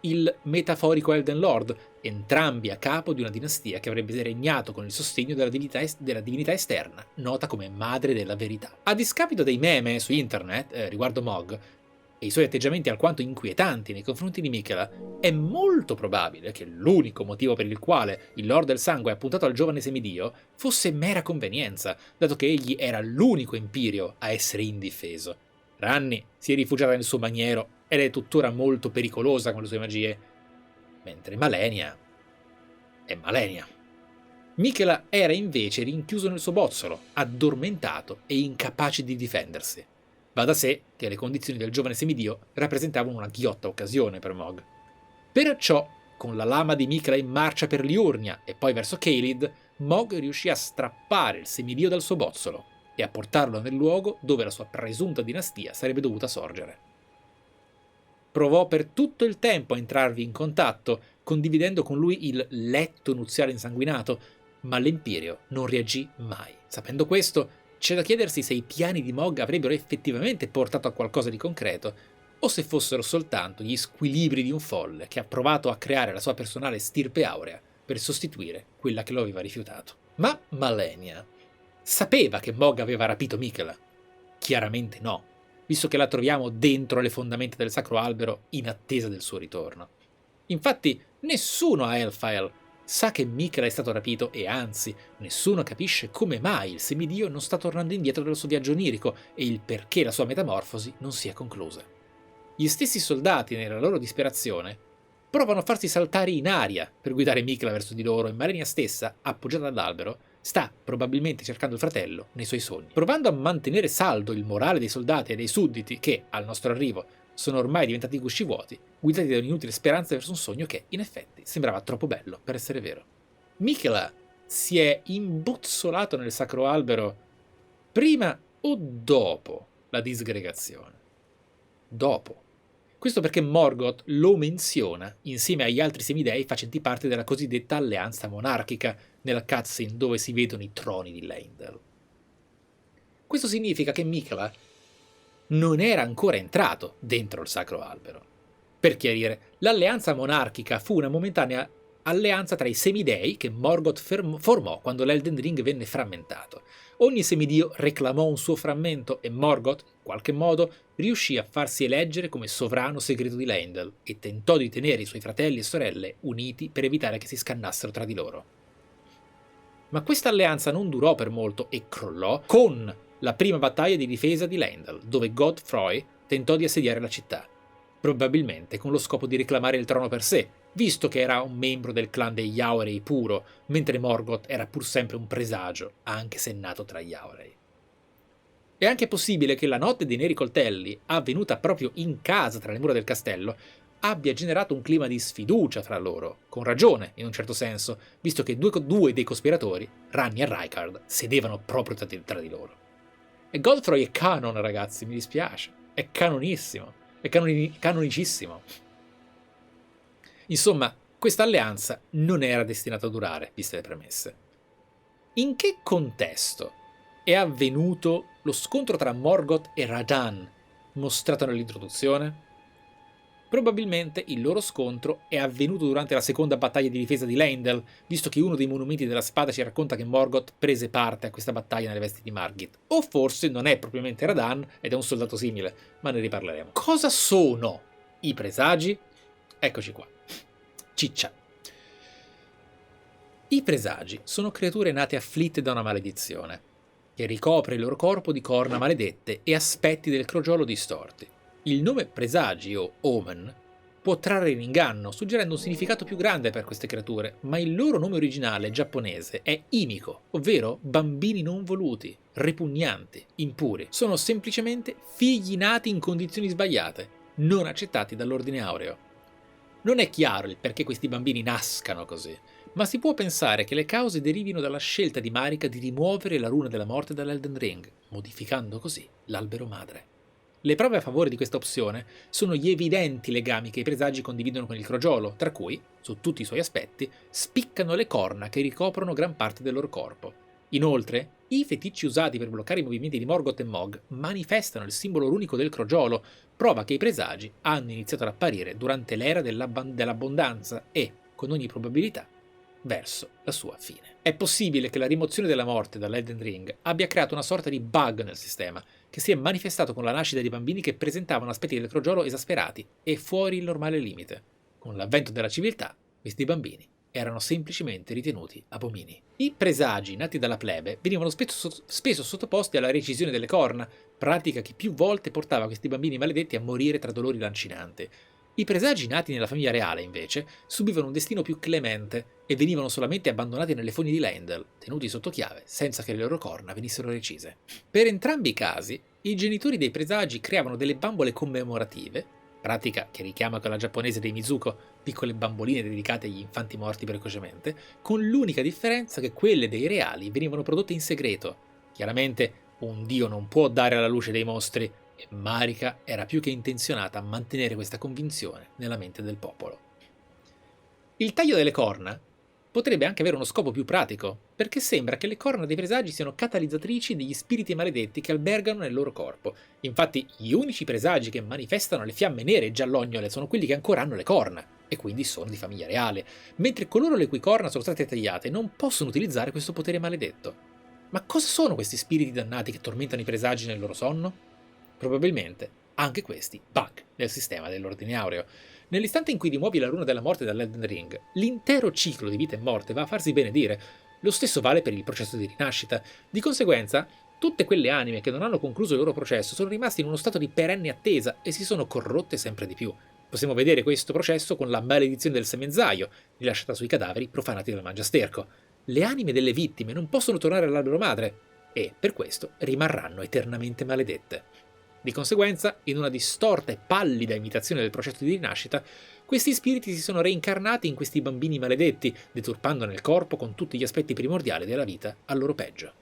il metaforico Elden Lord, entrambi a capo di una dinastia che avrebbe regnato con il sostegno della divinità esterna, nota come Madre della Verità. A discapito dei meme su internet riguardo Mog e i suoi atteggiamenti alquanto inquietanti nei confronti di Michela, è molto probabile che l'unico motivo per il quale il Lord del Sangue ha puntato al giovane semidio fosse mera convenienza, dato che egli era l'unico Empirio a essere indifeso. Ranni si è rifugiata nel suo maniero ed è tuttora molto pericolosa con le sue magie, mentre Malenia è Malenia. Michela era invece rinchiuso nel suo bozzolo, addormentato e incapace di difendersi. Va da sé che le condizioni del giovane semidio rappresentavano una ghiotta occasione per Mog. Perciò, con la lama di Michela in marcia per Liurnia e poi verso Caelid, Mog riuscì a strappare il semidio dal suo bozzolo e a portarlo nel luogo dove la sua presunta dinastia sarebbe dovuta sorgere. Provò per tutto il tempo a entrarvi in contatto, condividendo con lui il letto nuziale insanguinato, ma l'Empirio non reagì mai. Sapendo questo, c'è da chiedersi se i piani di Mog avrebbero effettivamente portato a qualcosa di concreto, o se fossero soltanto gli squilibri di un folle che ha provato a creare la sua personale stirpe aurea per sostituire quella che lo aveva rifiutato. Ma Malenia sapeva che Mog aveva rapito Michela? Chiaramente no, visto che la troviamo dentro le fondamenta del Sacro Albero in attesa del suo ritorno. Infatti, nessuno a Elfile sa che Michela è stato rapito e anzi, nessuno capisce come mai il semidio non sta tornando indietro dal suo viaggio onirico e il perché la sua metamorfosi non sia conclusa. Gli stessi soldati, nella loro disperazione, provano a farsi saltare in aria per guidare Michela verso di loro e Malenia stessa, appoggiata all'albero, sta probabilmente cercando il fratello nei suoi sogni. Provando a mantenere saldo il morale dei soldati e dei sudditi che, al nostro arrivo, sono ormai diventati gusci vuoti, guidati da un'inutile speranza verso un sogno che, in effetti, sembrava troppo bello per essere vero. Michela si è imbozzolato nel sacro albero prima o dopo la disgregazione? Dopo. Questo perché Morgoth lo menziona insieme agli altri semidei facenti parte della cosiddetta alleanza monarchica nella cutscene dove si vedono i troni di Leyndell. Questo significa che Michela non era ancora entrato dentro il sacro albero. Per chiarire, l'alleanza monarchica fu una momentanea alleanza tra i semidei che Morgoth formò quando l'Elden Ring venne frammentato. Ogni semidio reclamò un suo frammento e Morgoth, in qualche modo, riuscì a farsi eleggere come sovrano segreto di Leyndell e tentò di tenere i suoi fratelli e sorelle uniti per evitare che si scannassero tra di loro. Ma questa alleanza non durò per molto e crollò con la prima battaglia di difesa di Leyndell, dove Godfrey tentò di assediare la città, probabilmente con lo scopo di reclamare il trono per sé, visto che era un membro del clan dei Yaorei puro, mentre Morgoth era pur sempre un presagio, anche se nato tra Yaorei. È anche possibile che la notte dei neri coltelli, avvenuta proprio in casa tra le mura del castello, abbia generato un clima di sfiducia tra loro, con ragione in un certo senso, visto che due dei cospiratori, Ranni e Rykard, sedevano proprio tra di loro. E Godfrey è canon, ragazzi, mi dispiace, è canonissimo, è canonicissimo. Insomma, questa alleanza non era destinata a durare, viste le premesse. In che contesto è avvenuto lo scontro tra Morgoth e Radahn, mostrato nell'introduzione? Probabilmente il loro scontro è avvenuto durante la seconda battaglia di difesa di Leyndell, visto che uno dei monumenti della spada ci racconta che Morgoth prese parte a questa battaglia nelle vesti di Margit. O forse non è propriamente Radahn ed è un soldato simile, ma ne riparleremo. Cosa sono i presagi? Eccoci qua. Ciccia. I presagi sono creature nate afflitte da una maledizione, che ricopre il loro corpo di corna maledette e aspetti del crogiolo distorti. Il nome presagi o omen può trarre in inganno, suggerendo un significato più grande per queste creature, ma il loro nome originale giapponese è Imiko, ovvero bambini non voluti, ripugnanti, impuri. Sono semplicemente figli nati in condizioni sbagliate, non accettati dall'ordine aureo. Non è chiaro il perché questi bambini nascano così, ma si può pensare che le cause derivino dalla scelta di Marika di rimuovere la runa della morte dall'Elden Ring, modificando così l'albero madre. Le prove a favore di questa opzione sono gli evidenti legami che i presagi condividono con il crogiolo, tra cui, su tutti i suoi aspetti, spiccano le corna che ricoprono gran parte del loro corpo. Inoltre, i feticci usati per bloccare i movimenti di Morgoth e Mog manifestano il simbolo runico del crogiolo, prova che i presagi hanno iniziato ad apparire durante l'era dell'abbondanza e, con ogni probabilità, verso la sua fine. È possibile che la rimozione della morte dall'Elden Ring abbia creato una sorta di bug nel sistema, che si è manifestato con la nascita di bambini che presentavano aspetti del crogiolo esasperati e fuori il normale limite. Con l'avvento della civiltà, questi bambini erano semplicemente ritenuti abomini. I presagi nati dalla plebe venivano spesso sottoposti alla recisione delle corna, pratica che più volte portava questi bambini maledetti a morire tra dolori lancinanti. I presagi nati nella famiglia reale, invece, subivano un destino più clemente e venivano solamente abbandonati nelle fogne di Leyndell, tenuti sotto chiave, senza che le loro corna venissero recise. Per entrambi i casi, i genitori dei presagi creavano delle bambole commemorative, pratica che richiama quella giapponese dei Mizuko, piccole bamboline dedicate agli infanti morti precocemente, con l'unica differenza che quelle dei reali venivano prodotte in segreto. Chiaramente un dio non può dare alla luce dei mostri, e Marika era più che intenzionata a mantenere questa convinzione nella mente del popolo. Il taglio delle corna potrebbe anche avere uno scopo più pratico, perché sembra che le corna dei presagi siano catalizzatrici degli spiriti maledetti che albergano nel loro corpo. Infatti, gli unici presagi che manifestano le fiamme nere e giallognole sono quelli che ancora hanno le corna, e quindi sono di famiglia reale, mentre coloro le cui corna sono state tagliate non possono utilizzare questo potere maledetto. Ma cosa sono questi spiriti dannati che tormentano i presagi nel loro sonno? Probabilmente anche questi bug nel sistema dell'ordine aureo. Nell'istante in cui rimuovi la runa della morte dall'Elden Ring, l'intero ciclo di vita e morte va a farsi benedire. Lo stesso vale per il processo di rinascita. Di conseguenza, tutte quelle anime che non hanno concluso il loro processo sono rimaste in uno stato di perenne attesa e si sono corrotte sempre di più. Possiamo vedere questo processo con la maledizione del semenzaio, rilasciata sui cadaveri profanati dal mangiasterco. Le anime delle vittime non possono tornare all'albero madre e, per questo, rimarranno eternamente maledette. Di conseguenza, in una distorta e pallida imitazione del processo di rinascita, questi spiriti si sono reincarnati in questi bambini maledetti, deturpandone il corpo con tutti gli aspetti primordiali della vita al loro peggio.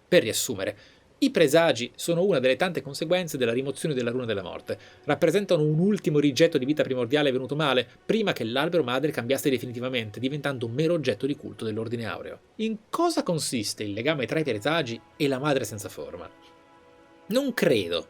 Per riassumere, i presagi sono una delle tante conseguenze della rimozione della runa della morte, rappresentano un ultimo rigetto di vita primordiale venuto male, prima che l'albero madre cambiasse definitivamente, diventando un mero oggetto di culto dell'ordine aureo. In cosa consiste il legame tra i presagi e la madre senza forma? Non credo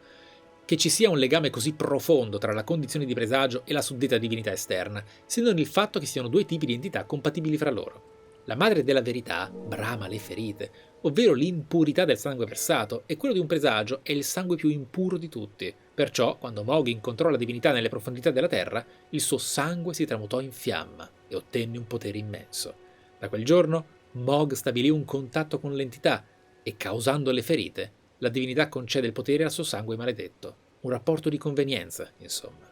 che ci sia un legame così profondo tra la condizione di presagio e la suddetta divinità esterna, se non il fatto che siano due tipi di entità compatibili fra loro. La madre della verità brama le ferite, ovvero l'impurità del sangue versato, e quello di un presagio è il sangue più impuro di tutti. Perciò, quando Mog incontrò la divinità nelle profondità della terra, il suo sangue si tramutò in fiamma e ottenne un potere immenso. Da quel giorno, Mog stabilì un contatto con l'entità e, causando le ferite, la divinità concede il potere al suo sangue maledetto. Un rapporto di convenienza, insomma.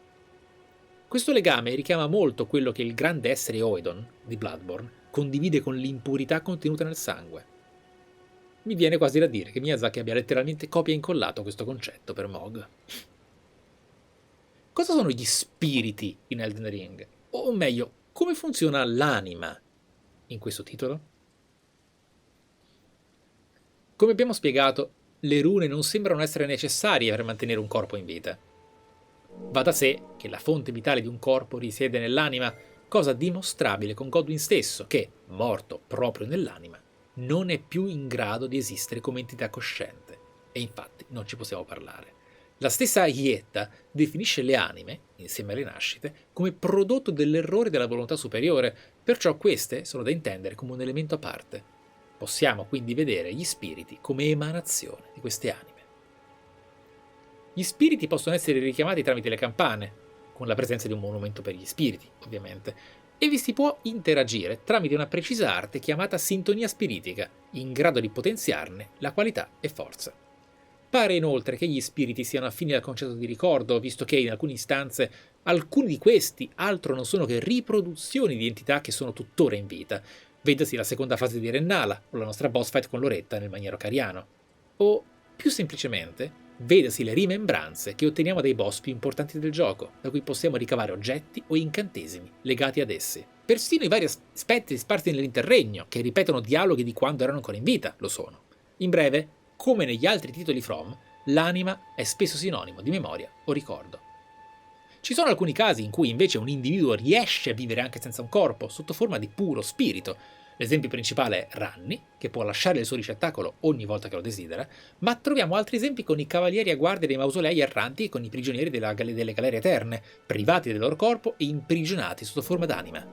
Questo legame richiama molto quello che il grande essere Oedon, di Bloodborne, condivide con l'impurità contenuta nel sangue. Mi viene quasi da dire che Miyazaki abbia letteralmente copia e incollato questo concetto per Mog. Cosa sono gli spiriti in Elden Ring? O meglio, come funziona l'anima in questo titolo? Come abbiamo spiegato, le rune non sembrano essere necessarie per mantenere un corpo in vita. Va da sé che la fonte vitale di un corpo risiede nell'anima, cosa dimostrabile con Godwyn stesso, che, morto proprio nell'anima, non è più in grado di esistere come entità cosciente, e infatti non ci possiamo parlare. La stessa Ietta definisce le anime, insieme alle nascite, come prodotto dell'errore della volontà superiore, perciò queste sono da intendere come un elemento a parte. Possiamo quindi vedere gli spiriti come emanazione di queste anime. Gli spiriti possono essere richiamati tramite le campane, con la presenza di un monumento per gli spiriti, ovviamente, e vi si può interagire tramite una precisa arte chiamata sintonia spiritica, in grado di potenziarne la qualità e forza. Pare inoltre che gli spiriti siano affini al concetto di ricordo, visto che in alcune istanze alcuni di questi altro non sono che riproduzioni di entità che sono tuttora in vita, vedasi la seconda fase di Rennala o la nostra boss fight con Loretta nel maniero cariano. O, più semplicemente, vedasi le rimembranze che otteniamo dai boss più importanti del gioco, da cui possiamo ricavare oggetti o incantesimi legati ad essi. Persino i vari aspetti sparsi nell'interregno, che ripetono dialoghi di quando erano ancora in vita, lo sono. In breve, come negli altri titoli From, l'anima è spesso sinonimo di memoria o ricordo. Ci sono alcuni casi in cui invece un individuo riesce a vivere anche senza un corpo, sotto forma di puro spirito. L'esempio principale è Ranni, che può lasciare il suo ricettacolo ogni volta che lo desidera, ma troviamo altri esempi con i cavalieri a guardia dei mausolei erranti e con i prigionieri delle galere eterne, privati del loro corpo e imprigionati sotto forma d'anima.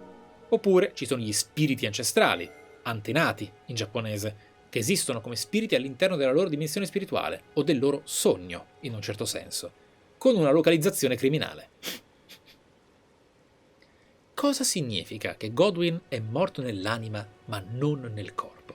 Oppure ci sono gli spiriti ancestrali, antenati in giapponese, che esistono come spiriti all'interno della loro dimensione spirituale, o del loro sogno, in un certo senso, con una localizzazione criminale. Cosa significa che Godwyn è morto nell'anima ma non nel corpo?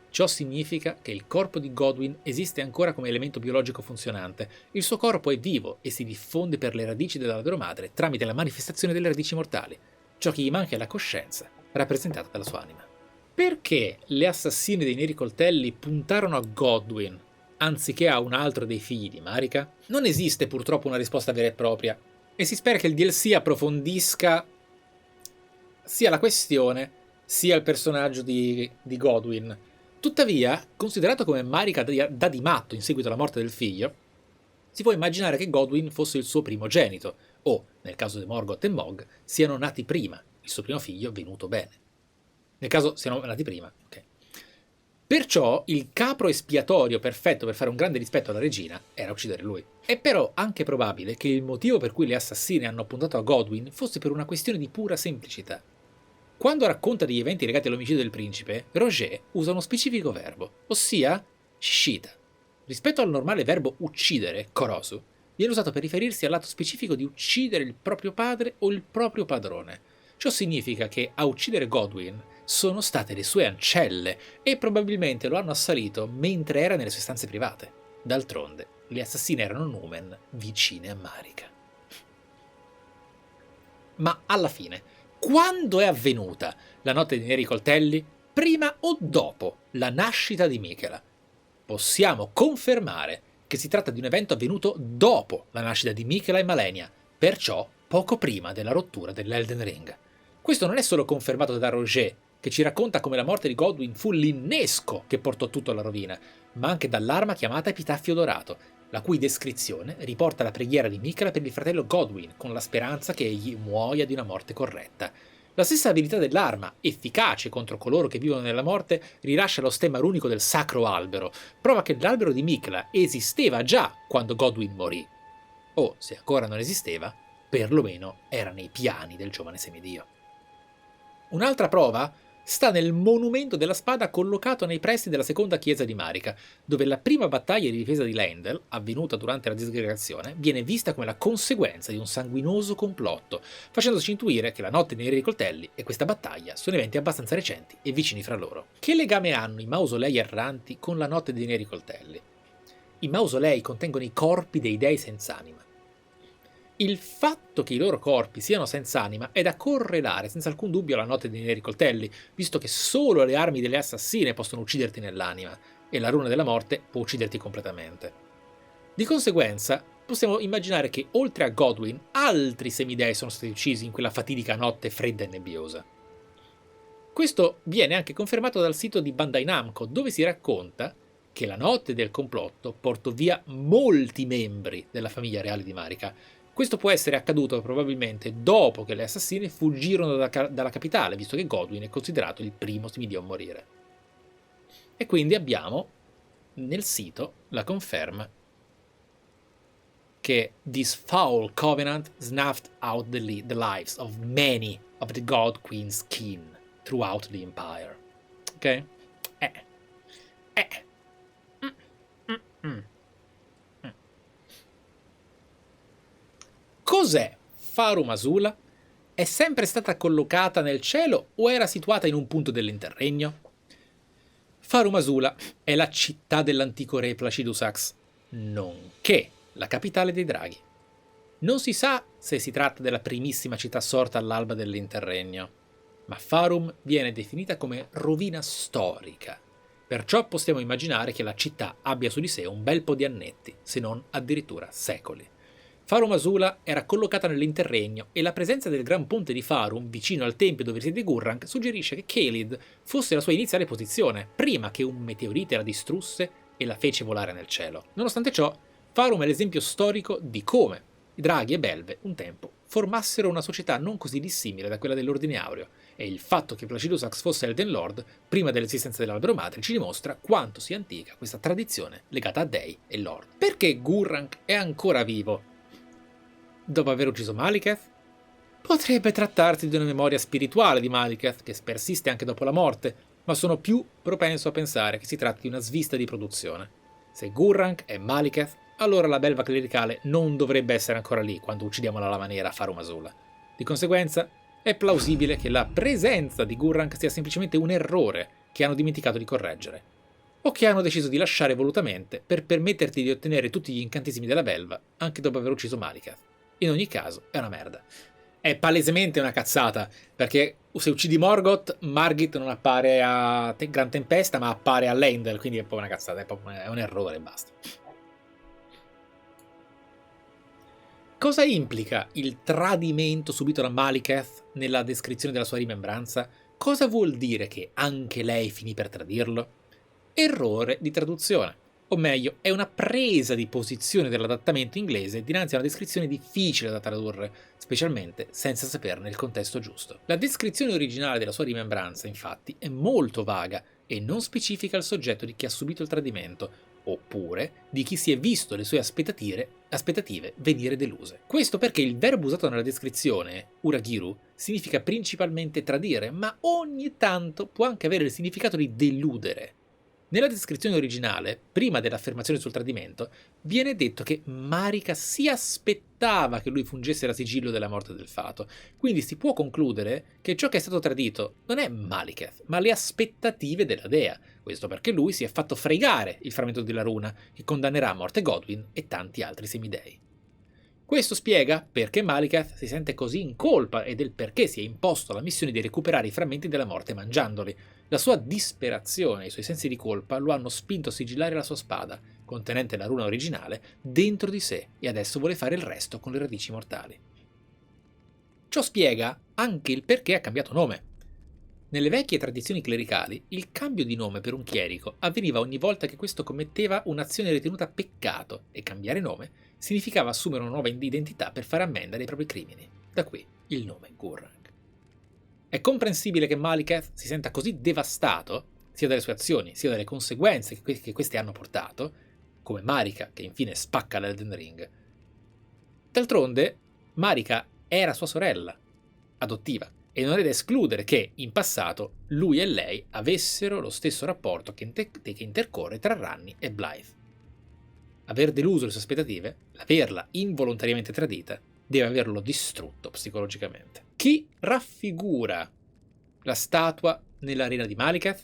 Ciò significa che il corpo di Godwyn esiste ancora come elemento biologico funzionante, il suo corpo è vivo e si diffonde per le radici della loro madre tramite la manifestazione delle radici mortali. Ciò che gli manca è la coscienza, rappresentata dalla sua anima. Perché le assassine dei Neri Coltelli puntarono a Godwyn anziché a un altro dei figli di Marika? Non esiste purtroppo una risposta vera e propria, e si spera che il DLC approfondisca sia la questione sia il personaggio di Godwyn. Tuttavia, considerato come Marika dà di matto in seguito alla morte del figlio, si può immaginare che Godwyn fosse il suo primogenito, o, nel caso di Morgoth e Mog, siano nati prima, il suo primo figlio venuto bene. Nel caso siano nati prima, ok. Perciò il capro espiatorio perfetto per fare un grande dispetto alla regina era uccidere lui. È però anche probabile che il motivo per cui le assassine hanno puntato a Godwyn fosse per una questione di pura semplicità. Quando racconta degli eventi legati all'omicidio del principe, Roger usa uno specifico verbo, ossia shishita. Rispetto al normale verbo uccidere, korosu, viene usato per riferirsi all'atto specifico di uccidere il proprio padre o il proprio padrone. Ciò significa che a uccidere Godwyn sono state le sue ancelle e probabilmente lo hanno assalito mentre era nelle sue stanze private. D'altronde, le assassine erano Numen, vicine a Marika. Ma alla fine, quando è avvenuta la notte dei Neri Coltelli? Prima o dopo la nascita di Michela? Possiamo confermare che si tratta di un evento avvenuto dopo la nascita di Michela e Malenia, perciò poco prima della rottura dell'Elden Ring. Questo non è solo confermato da Roger, che ci racconta come la morte di Godwyn fu l'innesco che portò tutto alla rovina, ma anche dall'arma chiamata Epitaffio Dorato, la cui descrizione riporta la preghiera di Michela per il fratello Godwyn, con la speranza che egli muoia di una morte corretta. La stessa abilità dell'arma, efficace contro coloro che vivono nella morte, rilascia lo stemma runico del Sacro Albero, prova che l'albero di Michela esisteva già quando Godwyn morì. o, se ancora non esisteva, perlomeno era nei piani del giovane semidio. Un'altra prova sta nel monumento della spada collocato nei pressi della seconda chiesa di Marika, dove la prima battaglia di difesa di Leyndell, avvenuta durante la disgregazione, viene vista come la conseguenza di un sanguinoso complotto, facendoci intuire che la notte dei neri coltelli e questa battaglia sono eventi abbastanza recenti e vicini fra loro. Che legame hanno i mausolei erranti con la notte dei neri coltelli? I mausolei contengono i corpi dei dei senza anima. Il fatto che i loro corpi siano senza anima è da correlare senza alcun dubbio alla notte dei neri coltelli, visto che solo le armi delle assassine possono ucciderti nell'anima, e la runa della morte può ucciderti completamente. Di conseguenza, possiamo immaginare che oltre a Godwyn, altri semidei sono stati uccisi in quella fatidica notte fredda e nebbiosa. Questo viene anche confermato dal sito di Bandai Namco, dove si racconta che la notte del complotto portò via molti membri della famiglia reale di Marika. Questo può essere accaduto probabilmente dopo che le assassine fuggirono dalla capitale, visto che Godwyn è considerato il primo semidio a morire. E quindi abbiamo nel sito la conferma che this foul covenant snuffed out the lives of many of the God Queen's kin throughout the empire. Ok? Cos'è Farum Azula? È sempre stata collocata nel cielo o era situata in un punto dell'interregno? Farum Azula è la città dell'antico re Placidusax, nonché la capitale dei draghi. Non si sa se si tratta della primissima città sorta all'alba dell'interregno, ma Farum viene definita come rovina storica. Perciò possiamo immaginare che la città abbia su di sé un bel po' di annetti, se non addirittura secoli. Farum Azula era collocata nell'interregno e la presenza del Gran Ponte di Farum, vicino al tempio dove risiede Gurranq, suggerisce che Caelid fosse la sua iniziale posizione, prima che un meteorite la distrusse e la fece volare nel cielo. Nonostante ciò, Farum è l'esempio storico di come i draghi e belve, un tempo, formassero una società non così dissimile da quella dell'Ordine Aureo, e il fatto che Placidusax fosse Elden Lord, prima dell'esistenza dell'albero madre, ci dimostra quanto sia antica questa tradizione legata a dei e lord. Perché Gurranq è ancora vivo dopo aver ucciso Maliketh? Potrebbe trattarsi di una memoria spirituale di Maliketh che persiste anche dopo la morte, ma sono più propenso a pensare che si tratti di una svista di produzione. Se Gurranq è Maliketh, allora la belva clericale non dovrebbe essere ancora lì quando uccidiamo la lama nera a Farum Azula. Di conseguenza, è plausibile che la presenza di Gurranq sia semplicemente un errore che hanno dimenticato di correggere, o che hanno deciso di lasciare volutamente per permetterti di ottenere tutti gli incantesimi della belva anche dopo aver ucciso Maliketh. In ogni caso, è una merda. È palesemente una cazzata, perché se uccidi Morgoth, Margit non appare a Gran Tempesta, ma appare a Leyndell, quindi è un po' una cazzata, è un errore e basta. Cosa implica il tradimento subito da Maliketh nella descrizione della sua rimembranza? Cosa vuol dire che anche lei finì per tradirlo? Errore di traduzione. O meglio, è una presa di posizione dell'adattamento inglese dinanzi a una descrizione difficile da tradurre, specialmente senza saperne il contesto giusto. La descrizione originale della sua rimembranza, infatti, è molto vaga e non specifica il soggetto di chi ha subito il tradimento, oppure di chi si è visto le sue aspettative venire deluse. Questo perché il verbo usato nella descrizione, uragiru, significa principalmente tradire, ma ogni tanto può anche avere il significato di deludere. Nella descrizione originale, prima dell'affermazione sul tradimento, viene detto che Marika si aspettava che lui fungesse da sigillo della morte del fato, quindi si può concludere che ciò che è stato tradito non è Maliketh, ma le aspettative della dea. Questo perché lui si è fatto fregare il frammento della runa, che condannerà a morte Godwyn e tanti altri semidei. Questo spiega perché Maliketh si sente così in colpa e del perché si è imposto la missione di recuperare i frammenti della morte mangiandoli. La sua disperazione e i suoi sensi di colpa lo hanno spinto a sigillare la sua spada, contenente la runa originale, dentro di sé e adesso vuole fare il resto con le radici mortali. Ciò spiega anche il perché ha cambiato nome. Nelle vecchie tradizioni clericali, il cambio di nome per un chierico avveniva ogni volta che questo commetteva un'azione ritenuta peccato e cambiare nome significava assumere una nuova identità per fare ammenda dei propri crimini. Da qui il nome Gurranq. È comprensibile che Maliketh si senta così devastato, sia dalle sue azioni, sia dalle conseguenze che queste hanno portato, come Marika che infine spacca l'Elden Ring. D'altronde, Marika era sua sorella adottiva e non è da escludere che, in passato, lui e lei avessero lo stesso rapporto che intercorre tra Ranni e Blythe. Aver deluso le sue aspettative, averla involontariamente tradita, deve averlo distrutto psicologicamente. Chi raffigura la statua nell'arena di Malekith?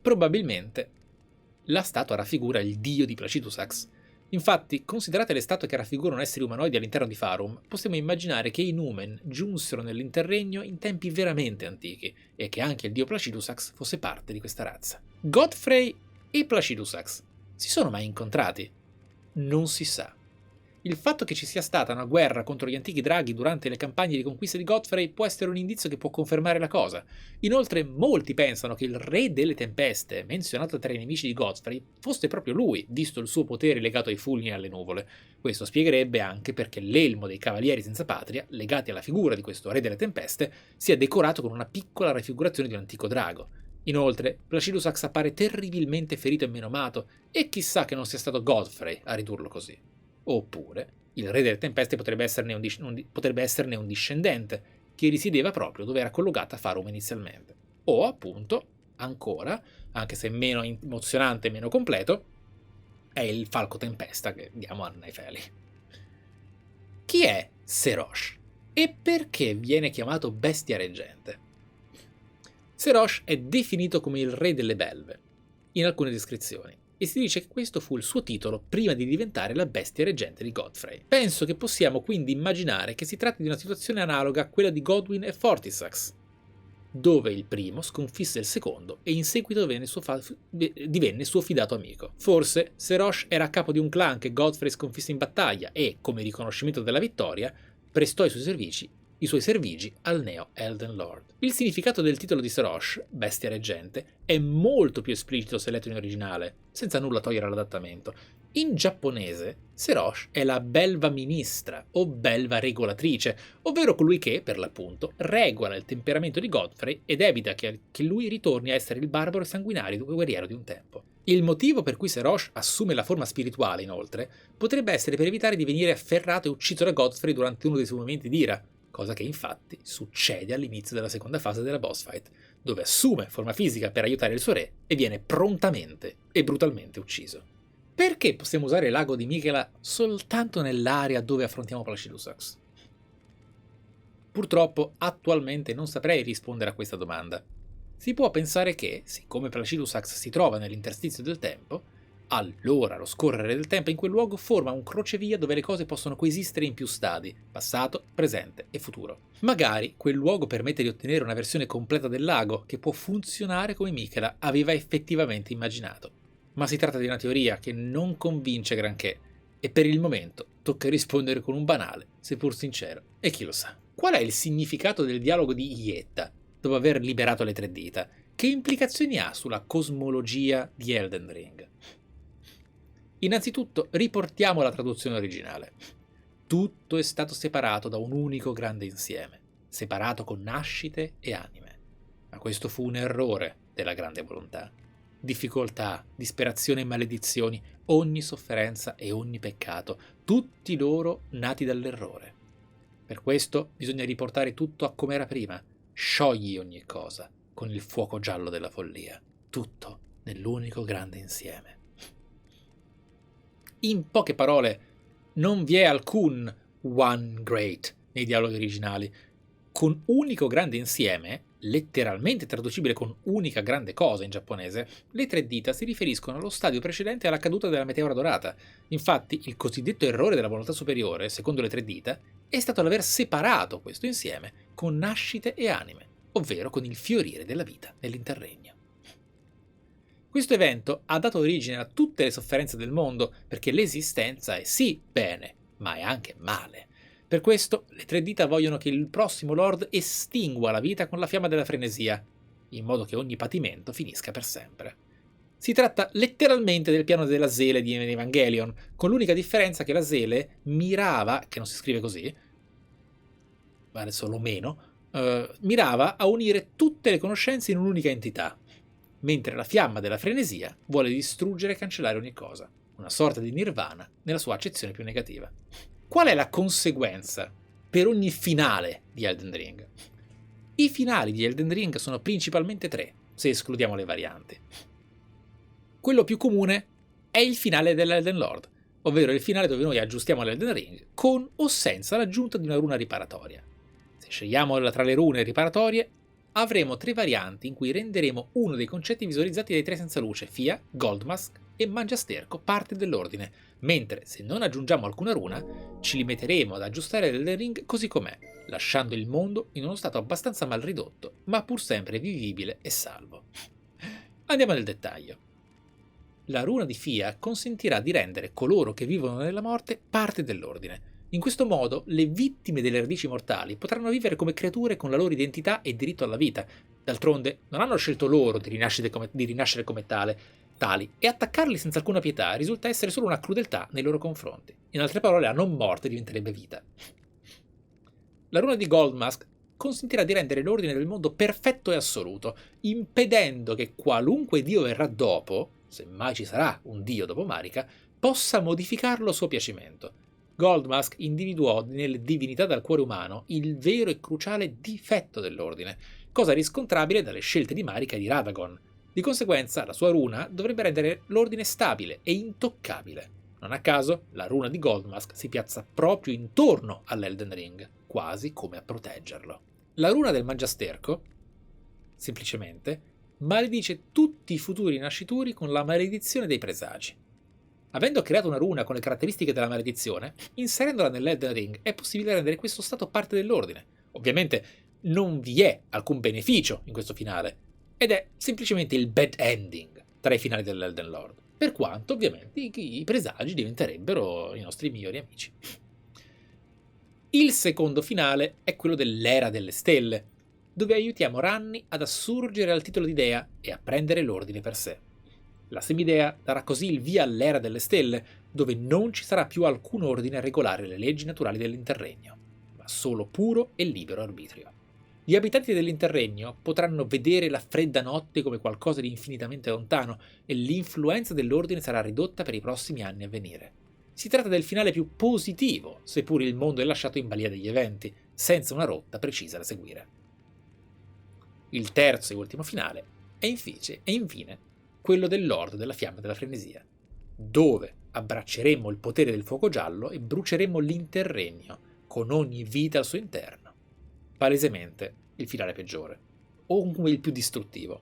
Probabilmente la statua raffigura il dio di Placidus Sax. Infatti, considerate le statue che raffigurano esseri umanoidi all'interno di Farum, possiamo immaginare che i Numen giunsero nell'Interregno in tempi veramente antichi e che anche il dio Placidus Sax fosse parte di questa razza. Godfrey e Placidus Sax si sono mai incontrati? Non si sa. Il fatto che ci sia stata una guerra contro gli antichi draghi durante le campagne di conquista di Godfrey può essere un indizio che può confermare la cosa. Inoltre, molti pensano che il Re delle Tempeste, menzionato tra i nemici di Godfrey, fosse proprio lui, visto il suo potere legato ai fulmini e alle nuvole. Questo spiegherebbe anche perché l'elmo dei Cavalieri Senza Patria, legati alla figura di questo Re delle Tempeste, sia decorato con una piccola raffigurazione di un antico drago. Inoltre, Placidus Sax appare terribilmente ferito e menomato, e chissà che non sia stato Godfrey a ridurlo così. Oppure, il Re delle Tempeste potrebbe esserne un discendente, che risiedeva proprio dove era collocata Farum inizialmente. O, appunto, ancora, anche se meno emozionante e meno completo, è il Falco Tempesta che diamo a Naefeli. Chi è Serosh? E perché viene chiamato Bestia Reggente? Serosh è definito come il Re delle Belve, in alcune descrizioni, e si dice che questo fu il suo titolo prima di diventare la bestia reggente di Godfrey. Penso che possiamo quindi immaginare che si tratti di una situazione analoga a quella di Godwyn e Fortisax, dove il primo sconfisse il secondo e in seguito divenne suo fidato amico. Forse Serosh era a capo di un clan che Godfrey sconfisse in battaglia e, come riconoscimento della vittoria, prestò i suoi servigi al neo Elden Lord. Il significato del titolo di Serosh, Bestia Reggente, è molto più esplicito se letto in originale, senza nulla togliere all'adattamento. In giapponese, Serosh è la belva ministra o belva regolatrice, ovvero colui che, per l'appunto, regola il temperamento di Godfrey ed evita che lui ritorni a essere il barbaro e sanguinario guerriero di un tempo. Il motivo per cui Serosh assume la forma spirituale, inoltre, potrebbe essere per evitare di venire afferrato e ucciso da Godfrey durante uno dei suoi momenti di ira, cosa che infatti succede all'inizio della seconda fase della boss fight, dove assume forma fisica per aiutare il suo re e viene prontamente e brutalmente ucciso. Perché possiamo usare l'ago di Miquella soltanto nell'area dove affrontiamo Placidus Sax? Purtroppo attualmente non saprei rispondere a questa domanda. Si può pensare che, siccome Placidus Sax si trova nell'interstizio del tempo, allora lo scorrere del tempo in quel luogo forma un crocevia dove le cose possono coesistere in più stadi, passato, presente e futuro. Magari quel luogo permette di ottenere una versione completa del lago che può funzionare come Miquella aveva effettivamente immaginato. Ma si tratta di una teoria che non convince granché e per il momento tocca rispondere con un banale, seppur sincero, e chi lo sa. Qual è il significato del dialogo di Ietta dopo aver liberato le tre dita? Che implicazioni ha sulla cosmologia di Elden Ring? Innanzitutto riportiamo la traduzione originale. Tutto è stato separato da un unico grande insieme, separato con nascite e anime. Ma questo fu un errore della grande volontà. Difficoltà, disperazione e maledizioni, ogni sofferenza e ogni peccato, tutti loro nati dall'errore. Per questo bisogna riportare tutto a come era prima. Sciogli ogni cosa con il fuoco giallo della follia. Tutto nell'unico grande insieme. In poche parole, non vi è alcun one great nei dialoghi originali. Con unico grande insieme, letteralmente traducibile con unica grande cosa in giapponese, le tre dita si riferiscono allo stadio precedente alla caduta della meteora dorata. Infatti, il cosiddetto errore della volontà superiore, secondo le tre dita, è stato l'aver separato questo insieme con nascite e anime, ovvero con il fiorire della vita nell'interregno. Questo evento ha dato origine a tutte le sofferenze del mondo, perché l'esistenza è sì bene, ma è anche male. Per questo le tre dita vogliono che il prossimo Lord estingua la vita con la fiamma della frenesia, in modo che ogni patimento finisca per sempre. Si tratta letteralmente del piano della Zele di Evangelion, con l'unica differenza che la Zele mirava, che non si scrive così, ma adesso lo meno, mirava a unire tutte le conoscenze in un'unica entità, mentre la fiamma della frenesia vuole distruggere e cancellare ogni cosa, una sorta di nirvana nella sua accezione più negativa. Qual è la conseguenza per ogni finale di Elden Ring? I finali di Elden Ring sono principalmente 3, se escludiamo le varianti. Quello più comune è il finale dell'Elden Lord, ovvero il finale dove noi aggiustiamo l'Elden Ring con o senza l'aggiunta di una runa riparatoria. Se scegliamo tra le rune riparatorie, avremo 3 varianti in cui renderemo uno dei concetti visualizzati dai 3 senza luce, Fia, Goldmask e Mangiasterco, parte dell'ordine, mentre se non aggiungiamo alcuna runa, ci limiteremo ad aggiustare l'Elden Ring così com'è, lasciando il mondo in uno stato abbastanza mal ridotto, ma pur sempre vivibile e salvo. Andiamo nel dettaglio. La runa di Fia consentirà di rendere coloro che vivono nella morte parte dell'ordine. In questo modo, le vittime delle radici mortali potranno vivere come creature con la loro identità e diritto alla vita. D'altronde, non hanno scelto loro di rinascere come tali, e attaccarli senza alcuna pietà risulta essere solo una crudeltà nei loro confronti. In altre parole, la non morte diventerebbe vita. La runa di Goldmask consentirà di rendere l'ordine del mondo perfetto e assoluto, impedendo che qualunque dio verrà dopo, se mai ci sarà un dio dopo Marika, possa modificarlo a suo piacimento. Goldmask individuò nelle divinità dal cuore umano il vero e cruciale difetto dell'ordine, cosa riscontrabile dalle scelte di Marika e di Radagon. Di conseguenza, la sua runa dovrebbe rendere l'ordine stabile e intoccabile. Non a caso, la runa di Goldmask si piazza proprio intorno all'Elden Ring, quasi come a proteggerlo. La runa del Mangiasterco, semplicemente, maledice tutti i futuri nascituri con la maledizione dei presagi. Avendo creato una runa con le caratteristiche della maledizione, inserendola nell'Elden Ring è possibile rendere questo stato parte dell'ordine. Ovviamente non vi è alcun beneficio in questo finale, ed è semplicemente il bad ending tra i finali dell'Elden Lord, per quanto ovviamente i presagi diventerebbero i nostri migliori amici. Il secondo finale è quello dell'Era delle Stelle, dove aiutiamo Ranni ad assurgere al titolo di dea e a prendere l'ordine per sé. La semidea darà così il via all'Era delle Stelle, dove non ci sarà più alcun ordine a regolare le leggi naturali dell'Interregno, ma solo puro e libero arbitrio. Gli abitanti dell'Interregno potranno vedere la fredda notte come qualcosa di infinitamente lontano e l'influenza dell'ordine sarà ridotta per i prossimi anni a venire. Si tratta del finale più positivo, seppur il mondo è lasciato in balia degli eventi, senza una rotta precisa da seguire. Il terzo e ultimo finale è infine quello del Lord della Fiamma della Frenesia, dove abbracceremo il potere del fuoco giallo e bruceremo l'Interregno con ogni vita al suo interno. Palesemente il finale peggiore, o comunque il più distruttivo.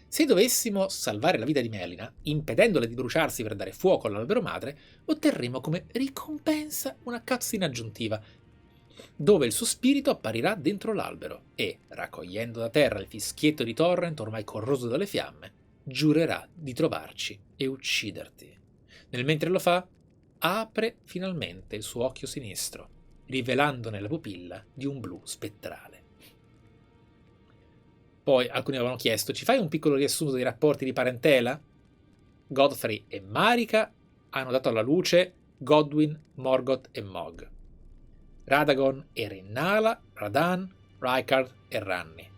Se dovessimo salvare la vita di Melina, impedendole di bruciarsi per dare fuoco all'albero madre, otterremo come ricompensa una cutscene aggiuntiva, dove il suo spirito apparirà dentro l'albero e, raccogliendo da terra il fischietto di Torrent ormai corroso dalle fiamme, giurerà di trovarci e ucciderti. Nel mentre lo fa, apre finalmente il suo occhio sinistro, rivelandone la pupilla di un blu spettrale. Poi alcuni avevano chiesto: ci fai un piccolo riassunto dei rapporti di parentela? Godfrey e Marika hanno dato alla luce Godwyn, Morgoth e Mog. Radagon e Rennala, Radan, Rykard e Ranni.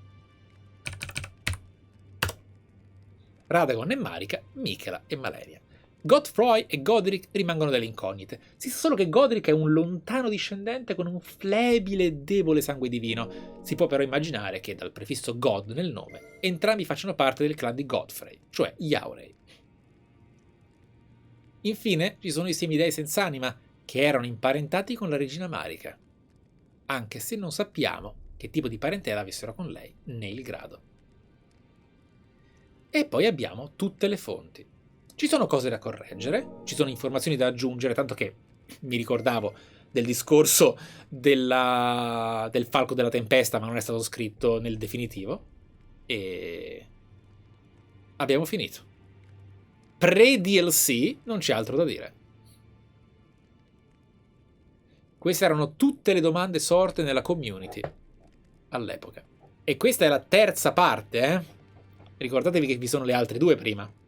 Radagon e Marika, Michela e Malenia. Godfrey e Godric rimangono delle incognite. Si sa solo che Godric è un lontano discendente con un flebile e debole sangue divino. Si può però immaginare che, dal prefisso God nel nome, entrambi facciano parte del clan di Godfrey, cioè gli Aurei. Infine ci sono i semidei senz'anima, che erano imparentati con la regina Marika, anche se non sappiamo che tipo di parentela avessero con lei, né il grado. E poi abbiamo tutte le fonti. Ci sono cose da correggere, ci sono informazioni da aggiungere, tanto che mi ricordavo del discorso del Falco della Tempesta, ma non è stato scritto nel definitivo. E abbiamo finito. Pre-DLC non c'è altro da dire. Queste erano tutte le domande sorte nella community all'epoca. E questa è la terza parte, eh? Ricordatevi che vi sono le altre due prima.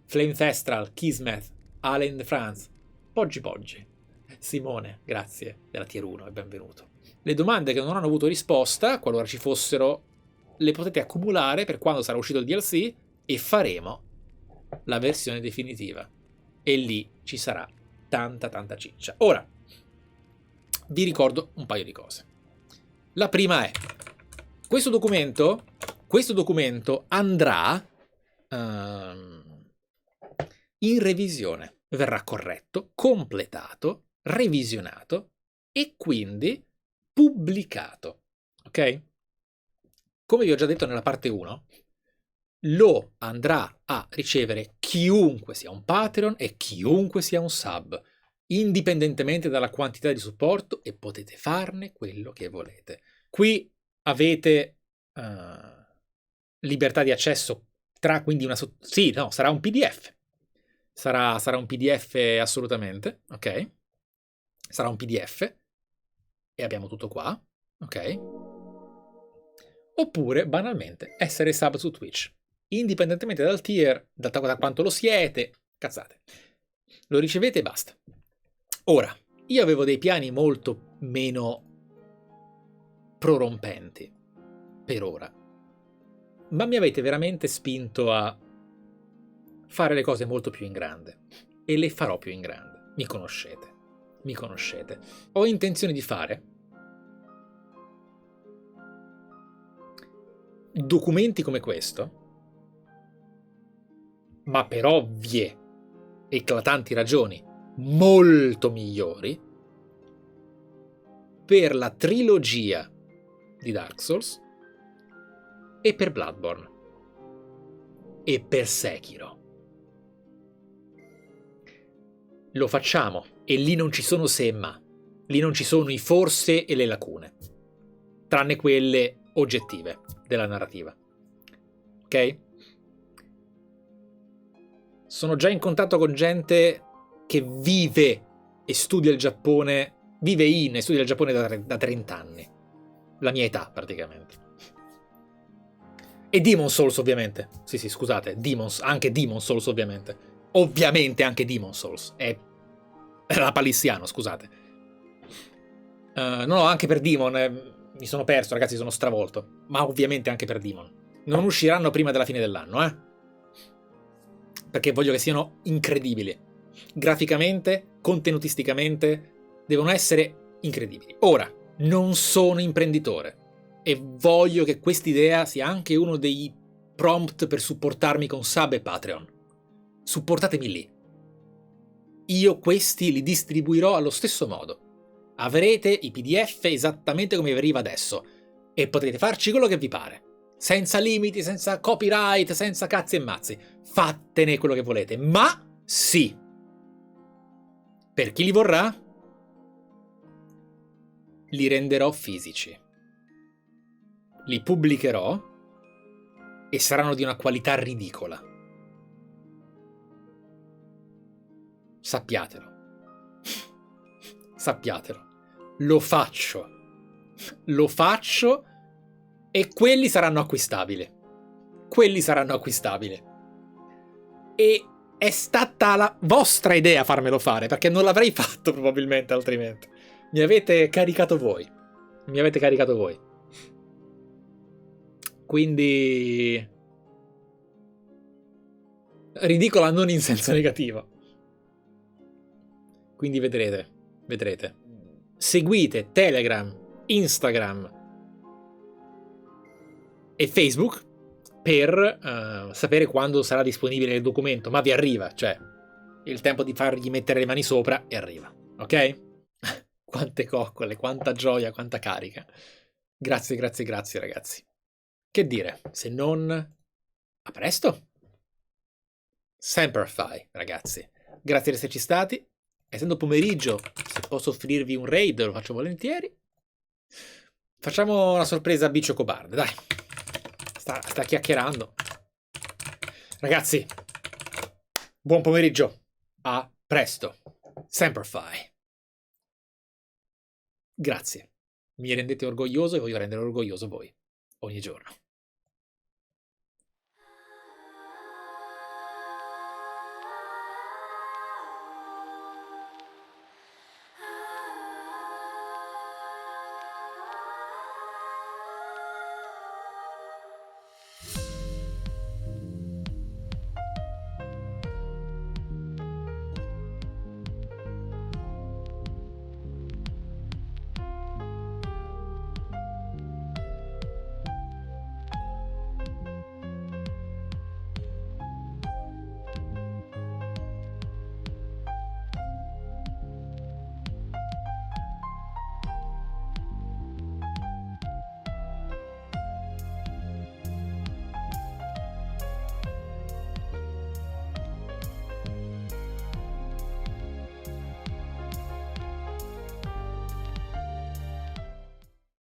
Flame Thestral, Kismet, Allen Franz, Poggi Poggi. Simone, grazie della tier 1 e benvenuto. Le domande che non hanno avuto risposta, qualora ci fossero, le potete accumulare per quando sarà uscito il DLC e faremo la versione definitiva. E lì ci sarà tanta ciccia. Ora, vi ricordo un paio di cose. La prima è, questo documento andrà in revisione, verrà corretto, completato, revisionato e quindi pubblicato, ok? Come vi ho già detto nella parte 1, lo andrà a ricevere chiunque sia un Patreon e chiunque sia un sub, indipendentemente dalla quantità di supporto, e potete farne quello che volete. Qui avete libertà di accesso tra, quindi sarà un PDF. Sarà un PDF assolutamente, ok? Sarà un PDF e abbiamo tutto qua, ok? Oppure, banalmente, essere sub su Twitch. Indipendentemente dal tier, da quanto lo siete, cazzate. Lo ricevete e basta. Ora, io avevo dei piani molto meno prorompenti, per ora. Ma mi avete veramente spinto a fare le cose molto più in grande. E le farò più in grande. Mi conoscete. Ho intenzione di fare documenti come questo, ma per ovvie, eclatanti ragioni molto migliori, per la trilogia di Dark Souls e per Bloodborne e per Sekiro. Lo facciamo e lì non ci sono se e ma, lì non ci sono i forse e le lacune, tranne quelle oggettive della narrativa, ok? Sono già in contatto con gente che vive e studia il Giappone, e studia il Giappone da 30 anni, la mia età praticamente. E Demon's Souls ovviamente, sì scusate, anche Demon's Souls ovviamente anche Demon's Souls, è la palissiano, scusate. No, anche per Demon mi sono perso, ragazzi, sono stravolto, ma ovviamente anche per Demon. Non usciranno prima della fine dell'anno, perché voglio che siano incredibili. Graficamente, contenutisticamente, devono essere incredibili. Ora, non sono imprenditore e voglio che quest'idea sia anche uno dei prompt per supportarmi con sub e Patreon. Supportatemi lì. Io questi li distribuirò allo stesso modo. Avrete i PDF esattamente come vi arriva adesso e potrete farci quello che vi pare. Senza limiti, senza copyright, senza cazzi e mazzi. Fattene quello che volete. Ma sì, per chi li vorrà, li renderò fisici. Li pubblicherò e saranno di una qualità ridicola. Sappiatelo. Sappiatelo. Lo faccio e quelli saranno acquistabili. E è stata la vostra idea farmelo fare, perché non l'avrei fatto probabilmente altrimenti. Mi avete caricato voi. Quindi ridicola non in senso negativo. Quindi vedrete. Seguite Telegram, Instagram e Facebook per sapere quando sarà disponibile il documento, ma vi arriva, cioè il tempo di fargli mettere le mani sopra e arriva, ok? Quante coccole, quanta gioia, quanta carica. Grazie ragazzi. Che dire, se non a presto? Semperfi, ragazzi. Grazie di esserci stati. Essendo pomeriggio, se posso offrirvi un raid, lo faccio volentieri. Facciamo una sorpresa a Bicio Cobarde, dai. Sta chiacchierando. Ragazzi, buon pomeriggio. A presto. Semperfi. Grazie. Mi rendete orgoglioso e voglio rendere orgoglioso voi. Ogni giorno.